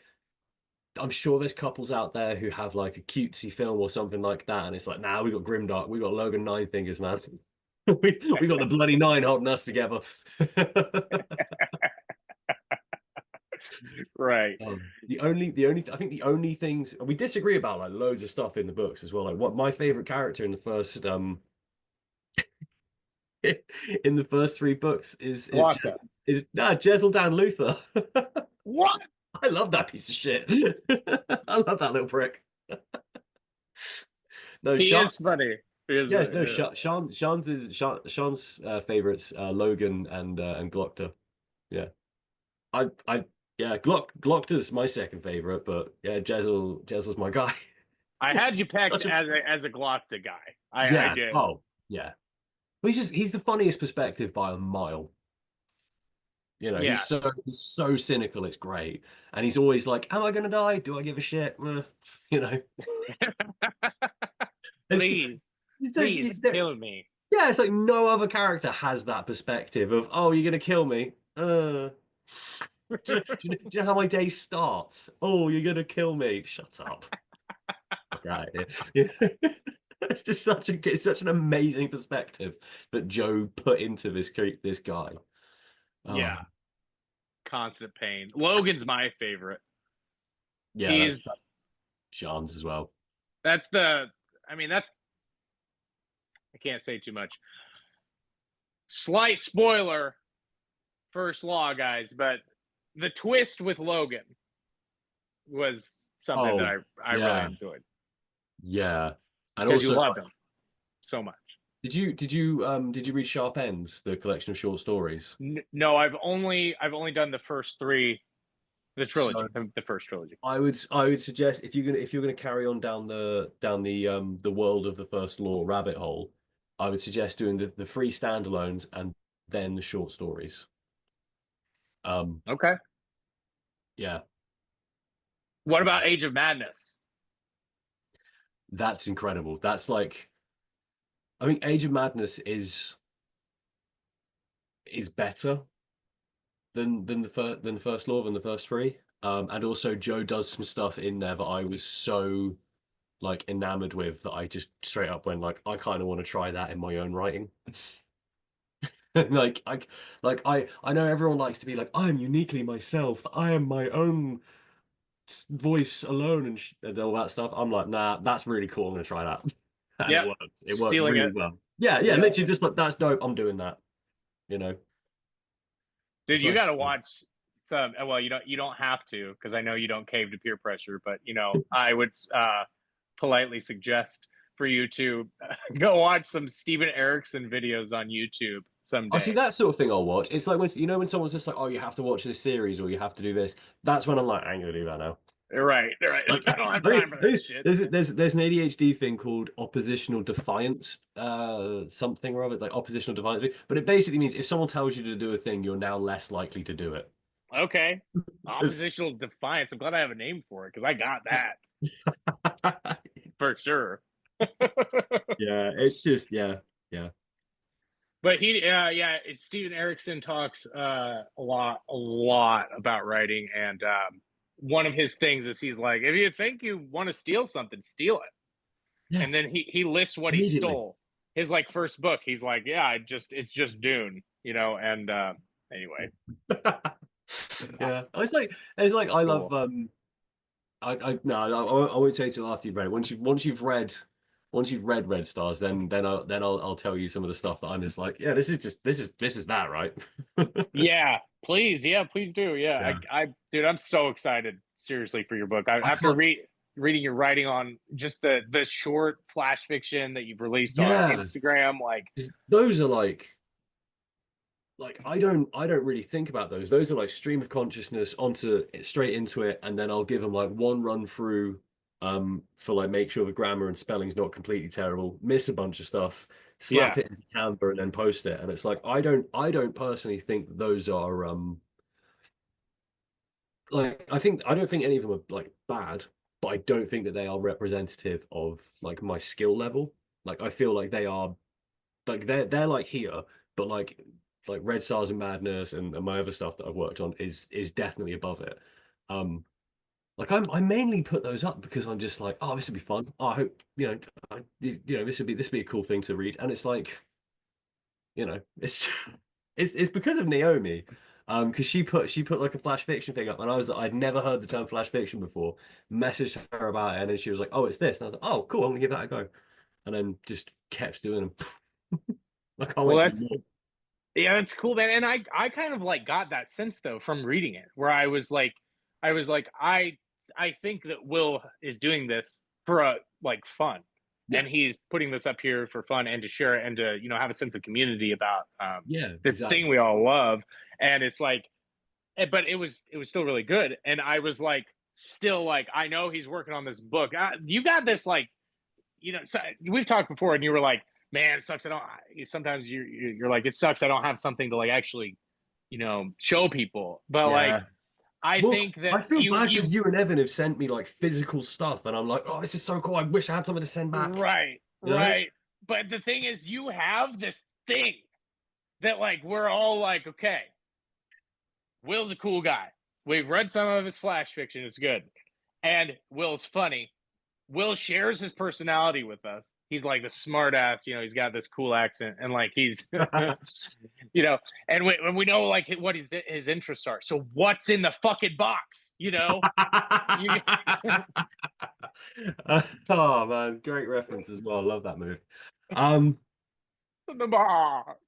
I'm sure there's couples out there who have like a cutesy film or something like that, and it's like, nah, we got Grimdark, we got Logan Nine Fingers, man. we got the bloody nine holding us together. Right. I think the only things we disagree about, like loads of stuff in the books as well. Like what my favorite character in the first in the first three books is Jezzel Dan Luther. What? I love that piece of shit. I love that little prick. No, he is funny. Yeah, no, Sean's favorites, Logan and Glockter. Yeah, yeah, Glockter's my second favorite, but yeah, Jezzel's my guy. I had you pegged as a Glockter guy. I did. Oh, yeah. Well, he's the funniest perspective by a mile. You know, Yeah. he's so cynical, it's great. And he's always like, am I gonna die? Do I give a shit? You know. Please kill me. Yeah, it's like no other character has that perspective of, oh, you're gonna kill me. Do you know how my day starts? Oh, you're gonna kill me. Shut up. Okay. It's just such an amazing perspective that Joe put into this guy. Yeah. Constant pain. Logan's my favorite. Yeah, he's Sean's as well. I can't say too much. slight spoiler, first law, guys, but the twist with Logan was something that I really enjoyed. Yeah. And because also, you loved him so much. did you read Sharp Ends, the collection of short stories? No, I've only done the first three, the trilogy, the first trilogy. I would suggest if you're gonna carry on down the world of the first law rabbit hole, I would suggest doing the free standalones and then the short stories. Okay. Yeah. What about Age of Madness? That's incredible. That's like, I mean, Age of Madness is better than the first law, than the first three. And also Joe does some stuff in there that I was so like enamored with that I just straight up went like, I kind of want to try that in my own writing. like I know everyone likes to be like, I'm uniquely myself. I am my own voice alone and all that stuff. I'm like, nah, that's really cool. I'm gonna try that. And Yep. it worked. It worked Stealing really it. well. Yeah, literally just like, that's dope. I'm doing that. You know. Dude, It's you like, got to watch some. Well, you don't have to, because I know you don't cave to peer pressure. But I would politely suggest for you to go watch some Steven Erickson videos on YouTube someday. I see that sort of thing I'll watch. It's like when someone's just like, oh, you have to watch this series or you have to do this. That's when I'm like, I ain't gonna do that now. They're right. Like, I don't have time for that shit. There's an ADHD thing called oppositional defiance, something or other, like oppositional defiance. But it basically means if someone tells you to do a thing, you're now less likely to do it. Okay. Oppositional defiance. I'm glad I have a name for it, because I got that. For sure. Yeah, it's just yeah. But Steven Erickson talks a lot about writing, and one of his things is he's like, if you think you want to steal something, steal it. Yeah. And then he lists what he stole. His like first book, he's like, yeah, it's just Dune, and anyway. Yeah. It's like I cool. Love I won't say till after you've read it. Once you've read Red Stars, then I'll tell you some of the stuff that I'm just like, yeah, this is that, right? Yeah, please do. Yeah. Dude, I'm so excited, seriously, for your book. After reading your writing on just the short flash fiction that you've released on Instagram, like those are like I don't really think about those. Those are like stream of consciousness straight into it, and then I'll give them like one run through for like make sure the grammar and spelling's not completely terrible, miss a bunch of stuff, slap it into Canva and then post it. And it's like I don't personally think that those are like I don't think any of them are like bad, but I don't think that they are representative of like my skill level. Like I feel like they are like they're like here, but like Red Stars and Madness and my other stuff that I've worked on is definitely above it. Like I mainly put those up because I'm just like, oh, this would be fun. Oh, I hope this would be a cool thing to read. And it's like, it's it's because of Naomi, because she put like a flash fiction thing up, and I'd never heard the term flash fiction before. Messaged her about it, and then she was like, oh, it's this, and I was like, oh, cool, I'm gonna give that a go, and then just kept doing them. I can't wait to do more. Yeah, that's cool, man. And I kind of like got that sense though from reading it, where I was like, I think that Will is doing this for like fun, and he's putting this up here for fun and to share it and to have a sense of community about this thing we all love. And it's like, but it was still really good. And I was like, still like, I know he's working on this book. You got this like, so we've talked before, and you were like, man, it sucks. Sometimes you're like, it sucks. I don't have something to like actually, show people. But I think that I feel bad because you and Evan have sent me like physical stuff, and I'm like, oh, this is so cool. I wish I had something to send back. Right. But the thing is, you have this thing that like we're all like, okay, Will's a cool guy. We've read some of his flash fiction. It's good, and Will's funny. Will shares his personality with us. He's like the smart ass, he's got this cool accent, and like he's, and we know like what his interests are. So what's in the fucking box, Oh man, great reference as well. I love that move. The box.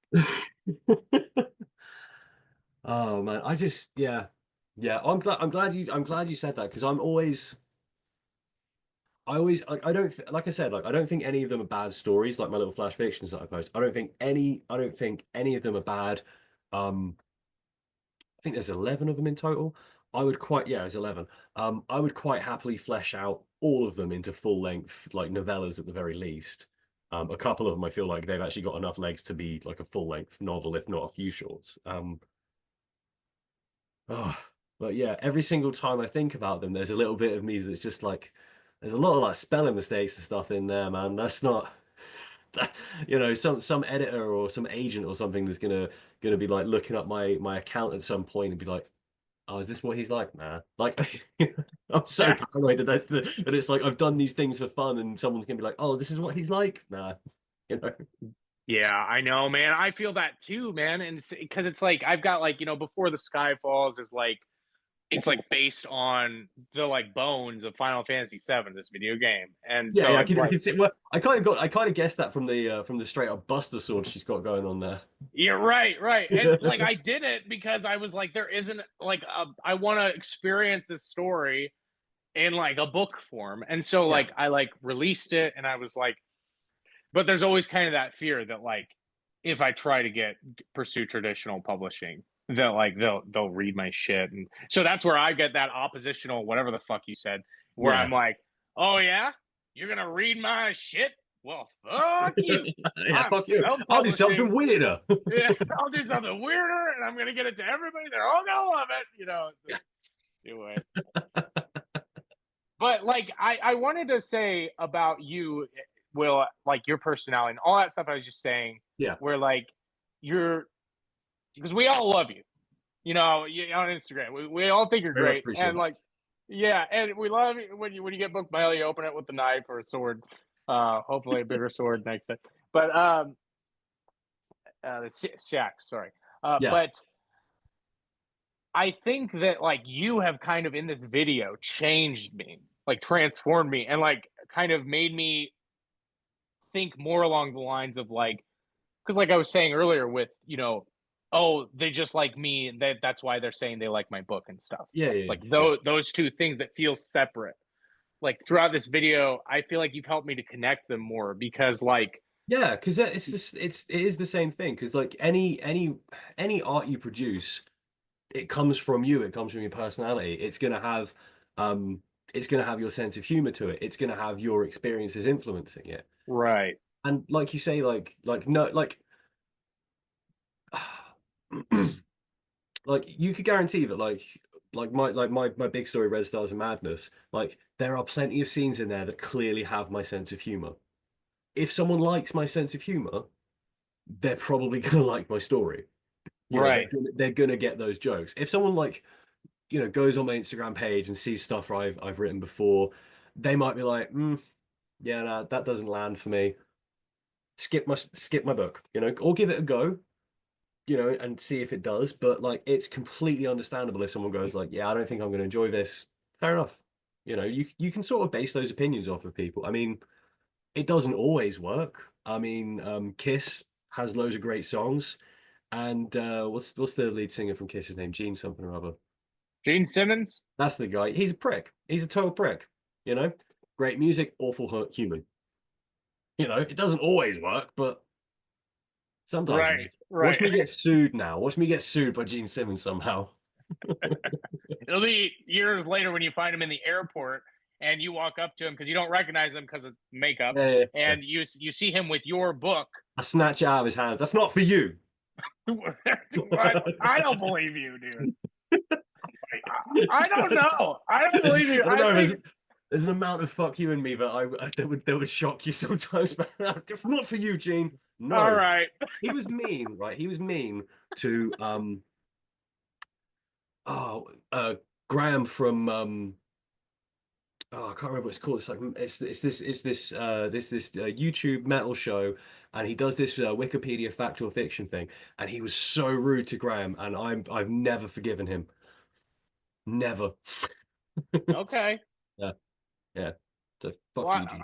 Oh man, I just yeah. I'm glad you said that because I don't like I said like I don't think any of them are bad stories like my little flash fictions that I post. I don't think any of them are bad. I think there's 11 of them in total. There's 11. I would quite happily flesh out all of them into full length like novellas at the very least. A couple of them I feel like they've actually got enough legs to be like a full length novel, if not a few shorts. Oh, but yeah, every single time I think about them, there's a little bit of me that's just like, there's a lot of like spelling mistakes and stuff in there, man. That's not, some editor or some agent or something that's gonna be like looking up my account at some point and be like, oh, is this what he's like? Nah, like I'm so paranoid that it's like I've done these things for fun and someone's gonna be like, oh, this is what he's like. Nah, you know. Yeah, I know, man. I feel that too, man. And because it's like I've got like, Before the Sky Falls is like it's like based on the like bones of Final Fantasy VII, this video game. And Yeah, so yeah, it's like well, I kind of guessed that from the straight up Buster Sword she's got going on there. you're right, right. And like I did it because I was like, there isn't like I want to experience this story in like a book form. And so like I like released it and I was like, but there's always kind of that fear that like if I try to pursue traditional publishing, that like they'll read my shit. And so that's where I get that oppositional whatever the fuck you said, where I'm like, oh yeah, you're gonna read my shit? Well, fuck you. Yeah, fuck you. I'll do something weirder. Yeah, I'll do something weirder and I'm gonna get it to everybody. They're all gonna love it, Anyway. But like I wanted to say about you, Will, like your personality and all that stuff I was just saying. Yeah. Where like because we all love you. On Instagram. We all think you're great. And like and we love you when you get book mail, you open it with a knife or a sword. Hopefully a bigger sword next time. But the shacks, sorry. But I think that like you have kind of in this video changed me, like transformed me, and like kind of made me think more along the lines of like, because like I was saying earlier with, oh, they just like me, and that's why they're saying they like my book and stuff. Like those two things that feel separate. Like throughout this video, I feel like you've helped me to connect them more because like because it is the same thing because like any art you produce, it comes from you, it comes from your personality. It's gonna have your sense of humor to it. It's gonna have your experiences influencing it. Right. And like you say, like no like like you could guarantee that my big story, Red Stars and Madness, like there are plenty of scenes in there that clearly have my sense of humor. If someone likes my sense of humor, they're probably gonna like my story. Right. They're gonna get those jokes. If someone like, goes on my Instagram page and sees stuff I've written before, they might be like, yeah, no, that doesn't land for me. Skip my book, or give it a go, and see if it does. But like, it's completely understandable if someone goes like, yeah, I don't think I'm going to enjoy this. Fair enough. You can sort of base those opinions off of people. I mean, it doesn't always work. I mean, Kiss has loads of great songs, and what's the lead singer from Kiss's name? Gene something or other. Gene Simmons. That's the guy. He's a prick. He's a total prick. Great music, awful human. It doesn't always work, but sometimes. Right. Watch me get sued now. Watch me get sued by Gene Simmons somehow. It'll be years later when you find him in the airport and you walk up to him because you don't recognize him because of makeup, and you see him with your book. I snatch it out of his hands. That's not for you. I don't believe you, dude. I don't know. I don't believe you. There's an amount of fuck you in me that would shock you sometimes. Not for you, Gene. No. All right. He was mean, right? He was mean to Graham from I can't remember what it's called. It's like it's this YouTube metal show, and he does this Wikipedia factual fiction thing, and he was so rude to Graham, and I've never forgiven him. Never. Okay. Yeah. So fuck you, Gene.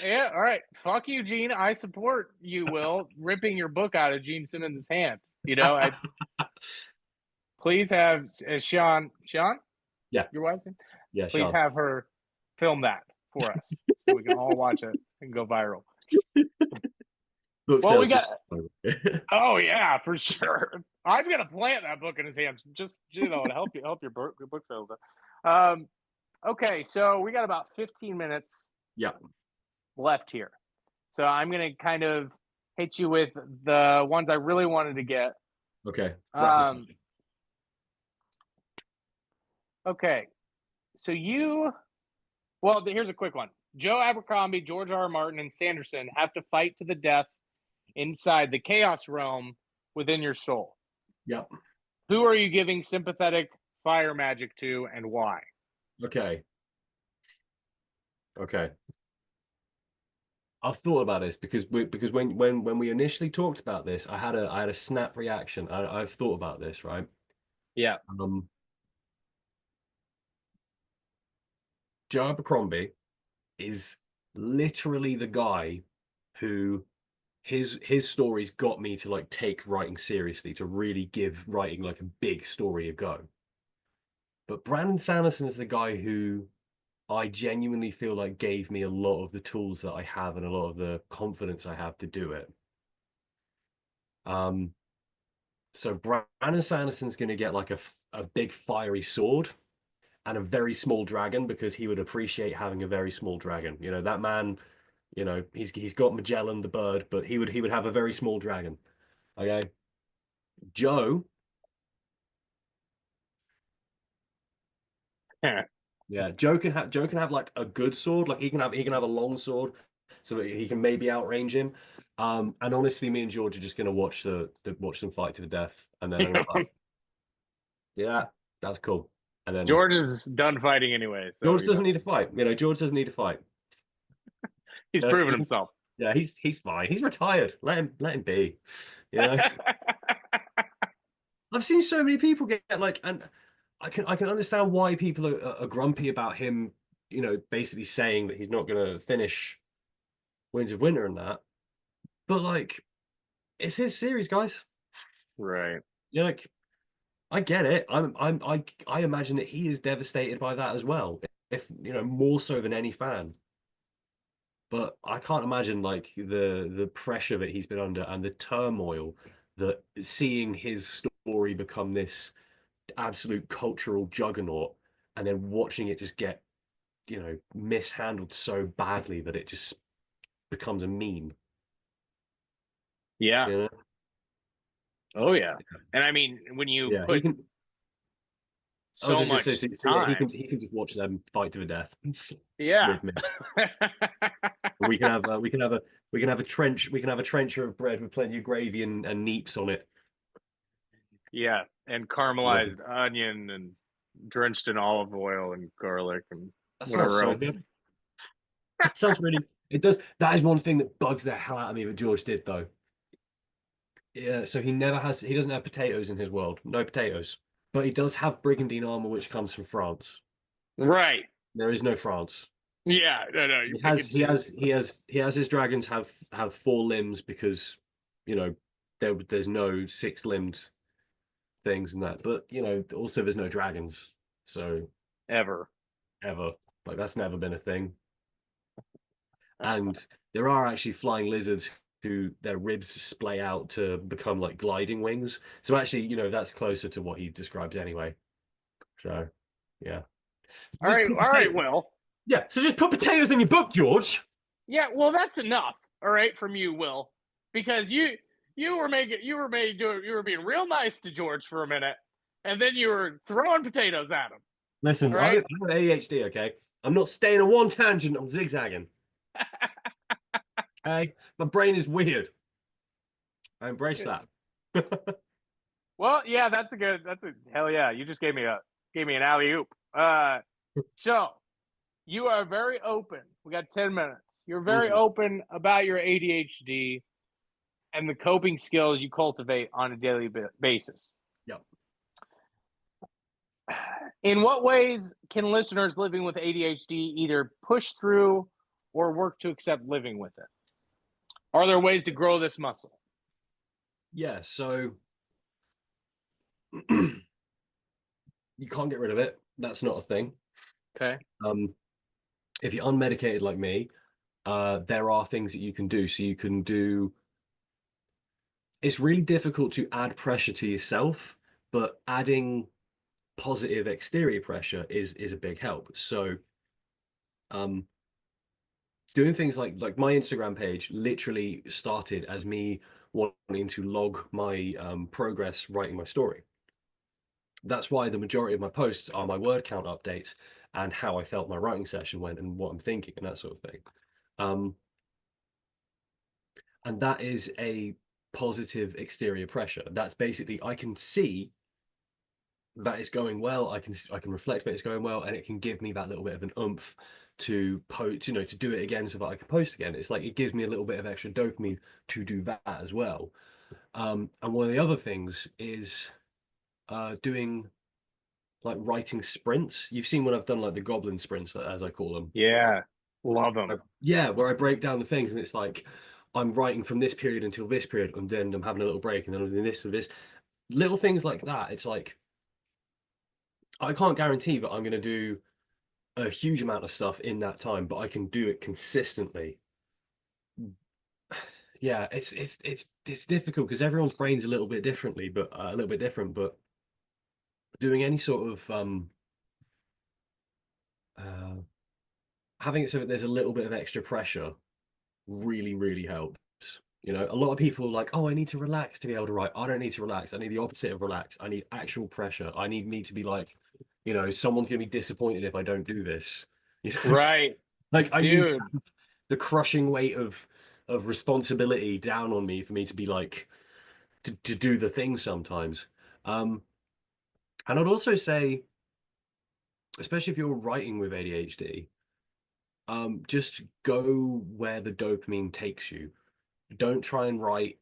Yeah, all right. Fuck you, Gene. I support you, Will, ripping your book out of Gene Simmons' hand. You know, please have Sean, Yeah. your wife's name? Yeah, Please Sean. have her film that for us so we can all watch it and go viral. Book Well, we sales got. just- Oh yeah, for sure. I'm gonna plant that book in his hands, just to help your book sales. Okay, so we got about 15 minutes Yeah. left here, so I'm gonna kind of hit you with the ones I really wanted to get. Okay. Okay, so here's a quick one. Joe Abercrombie, George R. R. Martin, and Sanderson have to fight to the death inside the chaos realm within your soul. Yep. Who are you giving sympathetic fire magic to, and why? Okay. I've thought about this because when we initially talked about this, I had a snap reaction. I've thought about this, right? Yeah. Joe Abercrombie is literally the guy who his stories got me to like take writing seriously, to really give writing like a big story a go. But Brandon Sanderson is the guy who I genuinely feel like gave me a lot of the tools that I have and a lot of the confidence I have to do it. So Brandon Sanderson's going to get like a big fiery sword and a very small dragon, because he would appreciate having a very small dragon. You know, that man, you know, he's got Magellan the bird, but he would have a very small dragon. Okay. Joe. Yeah, Joe can have like a good sword, like he can have a long sword, so that he can maybe outrange him. And honestly, me and George are just gonna watch watch them fight to the death, and then I'm gonna be like, yeah, that's cool. And then George is done fighting anyway. So George doesn't need to fight. You know, George doesn't need to fight. He's proven himself. Yeah, he's fine. He's retired. Let him be. You know, I've seen so many people get like, and I can understand why people are grumpy about him. You know, basically saying that he's not going to finish Winds of Winter and that. But like, it's his series, guys. Right. You're like, I get it. I imagine that he is devastated by that as well. If you know, more so than any fan. But I can't imagine like the pressure that he's been under and the turmoil that seeing his story become this absolute cultural juggernaut, and then watching it just get, you know, mishandled so badly that it just becomes a meme. Yeah. You know? Oh yeah. And I mean, when you put so much time, he can just watch them fight to the death. Yeah. With me. we can have a trench of bread with plenty of gravy and neeps on it. Yeah, and caramelized onion and drenched in olive oil and garlic and That whatever sounds so else. good. That sounds really. It does. That is one thing that bugs the hell out of me that George did though. Yeah, so he doesn't have potatoes in his world. No potatoes. But he does have brigandine armor, which comes from France. Right. There is no France. Yeah, no. He has his dragons have 4 limbs because, you know, there's no 6-limbed things and that. But, you know, also there's no dragons. So ever. Like that's never been a thing. And there are actually flying lizards who their ribs splay out to become like gliding wings. So actually, you know, that's closer to what he describes anyway. So, yeah. All right, Will. Yeah, so just put potatoes in your book, George. Yeah, well, that's enough. All right, from you, Will, because you were being real nice to George for a minute, and then you were throwing potatoes at him. Listen, right? I'm ADHD, okay? I'm not staying on one tangent. I'm zigzagging. Okay, my brain is weird. I embrace that. Well, yeah, that's a hell yeah. You just gave me an alley oop. So you are very open. We got 10 minutes. You're very open about your ADHD and the coping skills you cultivate on a daily basis. Yep. In what ways can listeners living with ADHD either push through or work to accept living with it? Are there ways to grow this muscle? Yeah, so you can't get rid of it. That's not a thing. Okay. If you're unmedicated like me, there are things that you can do. So you can do. It's really difficult to add pressure to yourself, but adding positive exterior pressure is a big help. So, doing things like my Instagram page literally started as me wanting to log my progress writing my story. That's why the majority of my posts are my word count updates and how I felt my writing session went and what I'm thinking and that sort of thing. And that is a positive exterior pressure. That's basically, I can see that it's going well. I can reflect that it's going well, and it can give me that little bit of an oomph to post, to do it again so that I can post again. It's like it gives me a little bit of extra dopamine to do that as well. And one of the other things is doing like writing sprints. You've seen when I've done like the goblin sprints, as I call them. Yeah, love them. Yeah, where I break down the things, and it's like I'm writing from this period until this period, and then I'm having a little break, and then I'm doing this and this. Little things like that. It's like I can't guarantee that I'm going to do a huge amount of stuff in that time, but I can do it consistently. Yeah, it's difficult because everyone's brain's a little bit differently, but a little bit different. But doing any sort of uh, having it so that there's a little bit of extra pressure really, really helps. A lot of people are like, oh, I need to relax to be able to write. I don't need to relax. I need the opposite of relax. I need actual pressure. I need me to be like, someone's gonna be disappointed if I don't do this. Right. Like I need Dude. the crushing weight of responsibility down on me for me to be like to do the thing sometimes. And I'd also say, especially if you're writing with ADHD, just go where the dopamine takes you. Don't try and write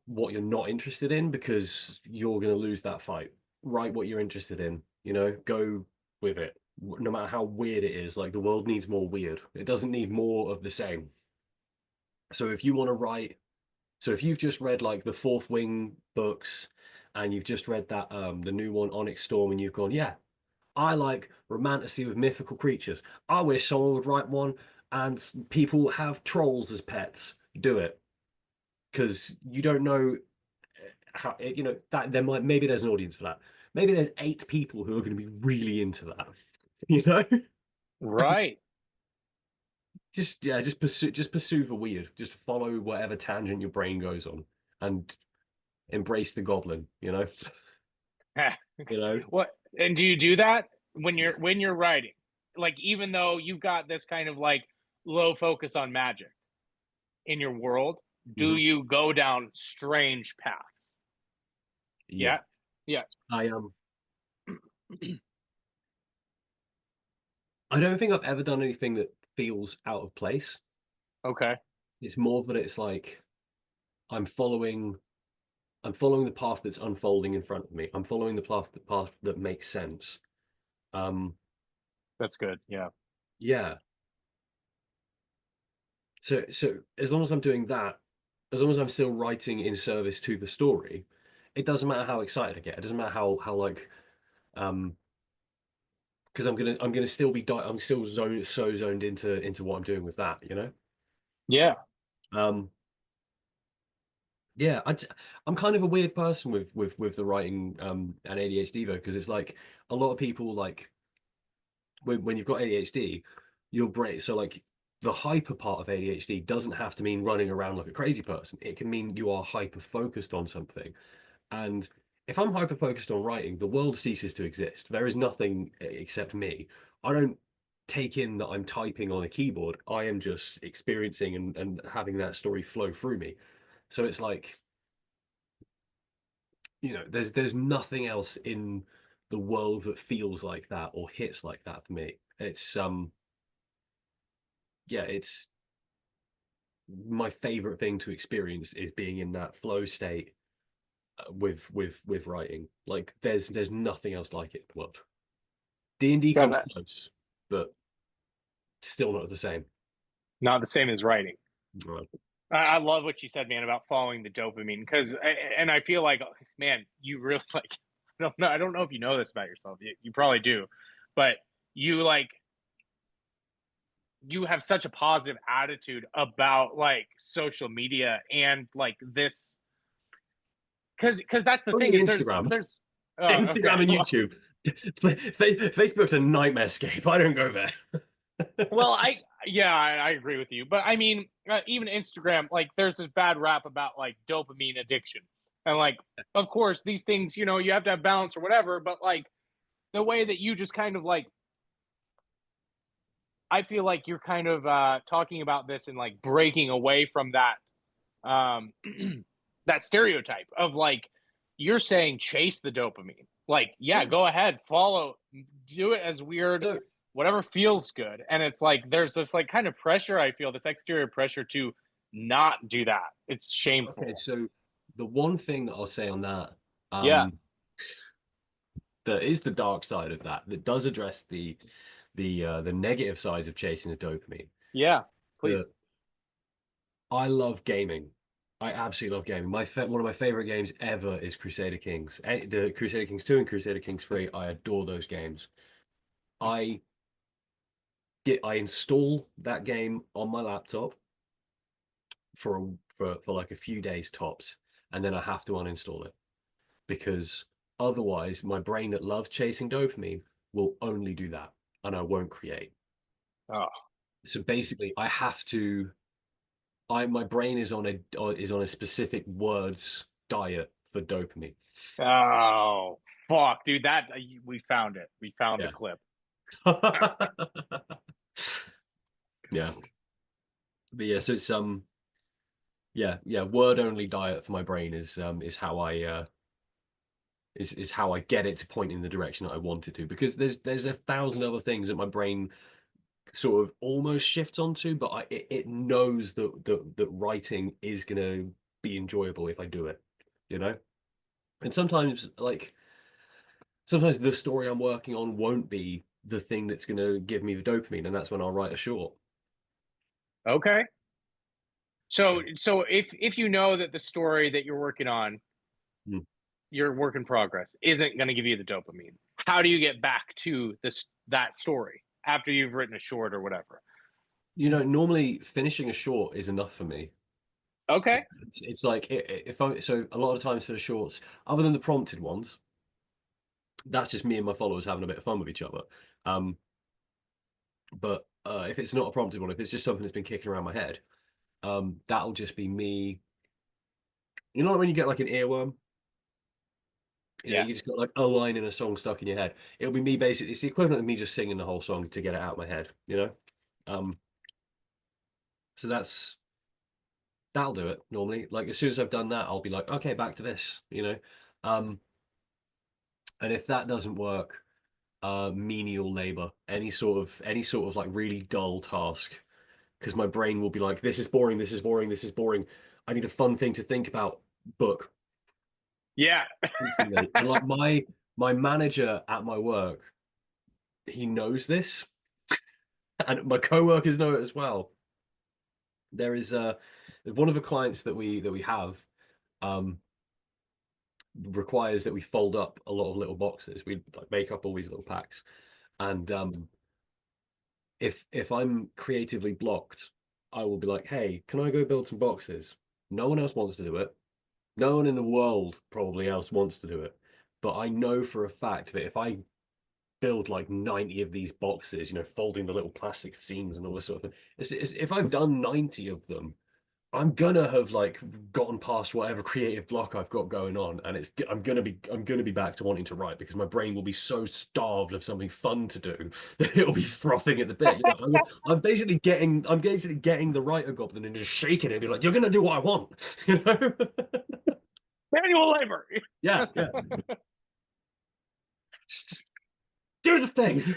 what you're not interested in because you're going to lose that fight. Write what you're interested in, go with it. No matter how weird it is, like the world needs more weird. It doesn't need more of the same. So if you want to write, so if you've just read like the Fourth Wing books and you've just read that the new one Onyx Storm and you've gone, yeah, I like romantasy with mythical creatures. I wish someone would write one and people have trolls as pets. Do it. Because you don't know how, that maybe there's an audience for that. Maybe there's 8 people who are going to be really into that, Right. just pursue the weird. Just follow whatever tangent your brain goes on and embrace the goblin, What, and do you do that when you're writing? Like, even though you've got this kind of like low focus on magic in your world, do you go down strange paths? Yeah. I I don't think I've ever done anything that feels out of place. Okay. It's more that it's like I'm following the path that's unfolding in front of me. I'm following the path that makes sense. That's good. Yeah. Yeah. So as long as I'm doing that, as long as I'm still writing in service to the story, it doesn't matter how excited I get. It doesn't matter how like because I'm gonna still be I'm still so zoned into what I'm doing with that, Yeah. Yeah, I'm kind of a weird person with the writing and ADHD though, because it's like a lot of people like when you've got ADHD, your brain, so like the hyper part of ADHD doesn't have to mean running around like a crazy person. It can mean you are hyper focused on something. And if I'm hyper focused on writing, the world ceases to exist. There is nothing except me. I don't take in that I'm typing on a keyboard. I am just experiencing and having that story flow through me. So it's like, there's nothing else in the world that feels like that or hits like that for me. It's yeah, it's my favorite thing to experience is being in that flow state with writing. Like there's nothing else like it in the world. D&D Yeah, comes close, but still not the same. not the same as writing. Right. I love what you said, man, about following the dopamine, and I feel like, man, you really like. I don't know if you know this about yourself. You probably do, but you like you have such a positive attitude about like social media and like this, because that's the thing Only is Instagram. there's Instagram okay. and YouTube. Facebook's a nightmare escape. I don't go there. Well, I agree with you, but I mean, even Instagram, like, there's this bad rap about like dopamine addiction, and like, of course, these things, you have to have balance or whatever, but like the way that you just kind of like, I feel like you're kind of talking about this and like breaking away from that that stereotype of like you're saying chase the dopamine. Like, yeah, go ahead, follow, do it as weird, So, whatever feels good. And it's like there's this like kind of pressure, I feel, this exterior pressure to not do that. It's shameful. okay, so the one thing that I'll say on that, Yeah. that is the dark side of that does address the negative sides of chasing the dopamine. Yeah. Please. I love gaming. I absolutely love gaming. One of my favorite games ever is Crusader Kings. The Crusader Kings 2 and Crusader Kings 3. I adore those games. I install that game on my laptop for like a few days tops, and then I have to uninstall it because otherwise my brain that loves chasing dopamine will only do that, and I won't create. Oh. So basically, I have to. My brain is on a specific words diet for dopamine. Oh, fuck, dude, that we found it. We found the Yeah. clip. Yeah. But yeah, so it's word only diet for my brain is how I is how I get it to point in the direction that I want it to, because there's 1,000 other things that my brain sort of almost shifts onto, but it knows that writing is gonna be enjoyable if I do it, you know? And sometimes the story I'm working on won't be the thing that's gonna give me the dopamine, and that's when I'll write a short. Okay. So if you know that the story that you're working on, Hmm. your work in progress, isn't going to give you the dopamine, how do you get back to that story after you've written a short or whatever? Normally finishing a short is enough for me. Okay. It's like if I so a lot of times for the shorts, other than the prompted ones, that's just me and my followers having a bit of fun with each other. But if it's not a prompted one, if it's just something that's been kicking around my head, that'll just be me. You know, like when you get like an earworm, Yeah. you just got like a line in a song stuck in your head. It'll be me basically. It's the equivalent of me just singing the whole song to get it out of my head. So that'll do it normally. Like as soon as I've done that, I'll be like, okay, back to this. And if that doesn't work, menial labor, any sort of like really dull task, because my brain will be like, this is boring, this is boring, this is boring. I need a fun thing to think about. Book. Yeah. Instantly. And like my manager at my work, he knows this, and my coworkers know it as well. There is one of the clients that we have requires that we fold up a lot of little boxes. We like make up all these little packs, and if I'm creatively blocked, I will be like, hey, can I go build some boxes? No one else wants to do it. No one in the world probably else wants to do it. But I know for a fact that if I build like 90 of these boxes, folding the little plastic seams and all this sort of thing, if I've done 90 of them, I'm gonna have like gotten past whatever creative block I've got going on, and I'm gonna be back to wanting to write, because my brain will be so starved of something fun to do that it'll be frothing at the bit. I'm basically getting the writer goblin and just shaking it and be like, "You're gonna do what I want," Manual labor. Yeah. Do the thing.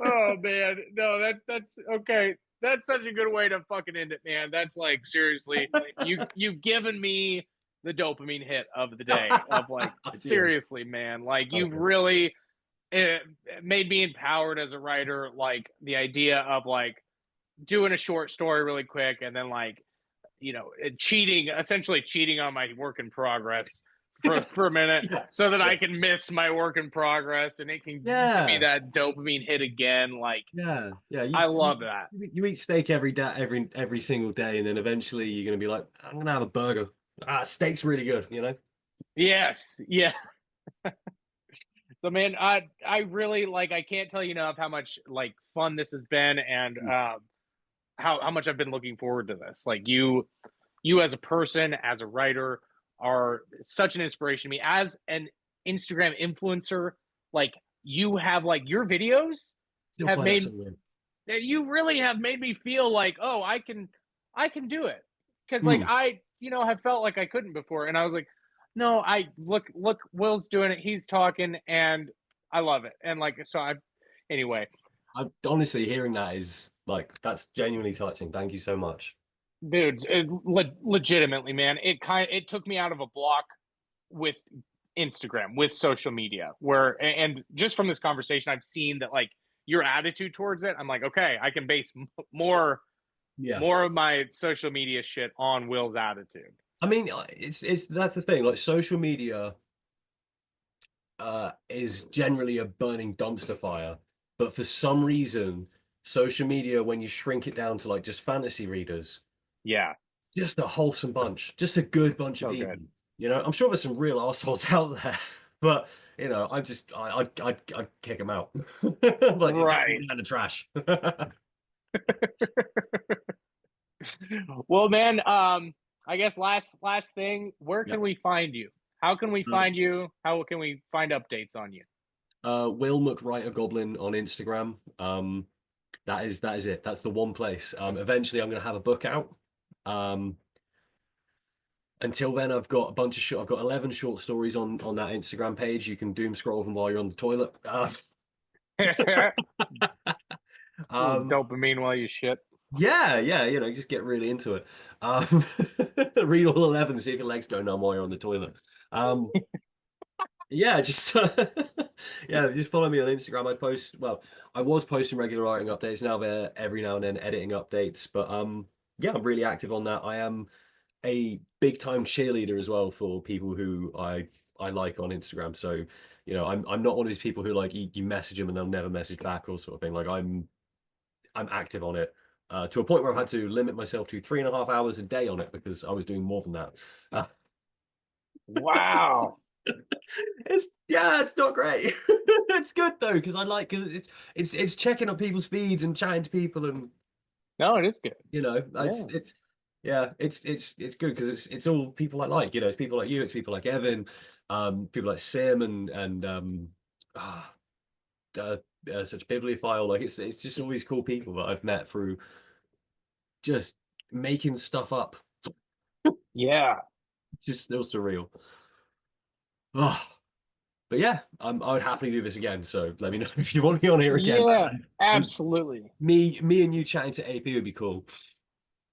Oh man, no, that's okay. That's such a good way to fucking end it, man. That's like, seriously, you've given me the dopamine hit of the day. Of like, seriously, man, like you've really made me empowered as a writer. Like the idea of like doing a short story really quick, and then like, essentially cheating on my work in progress for a minute, so that I can miss my work in progress, and it can give me that dopamine hit again. Like, I love that. You eat steak every day, every single day, and then eventually you're gonna be like, I'm gonna have a burger. Steak's really good, Yes, yeah. So man, I really like. I can't tell you enough how much like fun this has been, and how much I've been looking forward to this. Like you as a person, as a writer, are such an inspiration to me. As an Instagram influencer, like you have like your videos have made you really have made me feel like, oh, I can do it, because like I have felt like I couldn't before, and I was like, no, I look, Will's doing it, he's talking, and I love it. And like, so anyway, I'm honestly hearing that is like, that's genuinely touching. Thank you so much. Dude, legitimately, man, it took me out of a block with Instagram, with social media, and just from this conversation, I've seen that like your attitude towards it. I'm like, okay, I can base more of my social media shit on Will's attitude. I mean, that's the thing. Like, social media is generally a burning dumpster fire, but for some reason, social media, when you shrink it down to like just fantasy readers, just a wholesome bunch, just a good bunch of people. Good. I'm sure there's some real assholes out there, but I'd kick them out. Like, right in the trash. Well, man, I guess last thing, where can we find you? How can we find you? How can we find updates on you? Will McWriter Goblin on Instagram. That is it. That's the one place. Eventually I'm gonna have a book out. Until then, I've got I've got 11 short stories on that Instagram page. You can doom scroll them while you're on the toilet. Dopamine while you shit. Yeah, just get really into it. Read all 11, see if your legs go numb while you're on the toilet. Just just follow me on Instagram. I was posting regular writing updates. Now they're every now and then editing updates, but I'm really active on that. I am a big time cheerleader as well for people who I like on Instagram. So, I'm not one of these people who like you message them and they'll never message back or sort of thing. Like, I'm active on it, to a point where I've had to limit myself to 3.5 hours a day on it because I was doing more than that. Wow. It's not great. It's good though, because it's checking up people's feeds and chatting to people, and no, it is good. It's good because it's all people I like. It's people like you, it's people like Evan, people like Sim and such bibliophile. Like, it's just all these cool people that I've met through just making stuff up. It's just still surreal. Oh, but yeah, I would happily do this again. So let me know if you want me on here again. Yeah, absolutely. Me and you chatting to AP would be cool.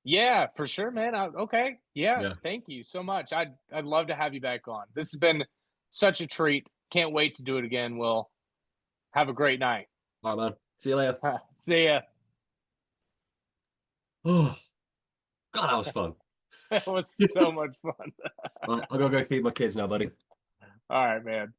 Yeah, for sure, man. Okay. Yeah, thank you so much. I'd love to have you back on. This has been such a treat. Can't wait to do it again, Will. Have a great night. All right, man. See you later. See ya. Oh, God, that was fun. That was so much fun. Well, I'm gonna go feed my kids now, buddy. All right, man.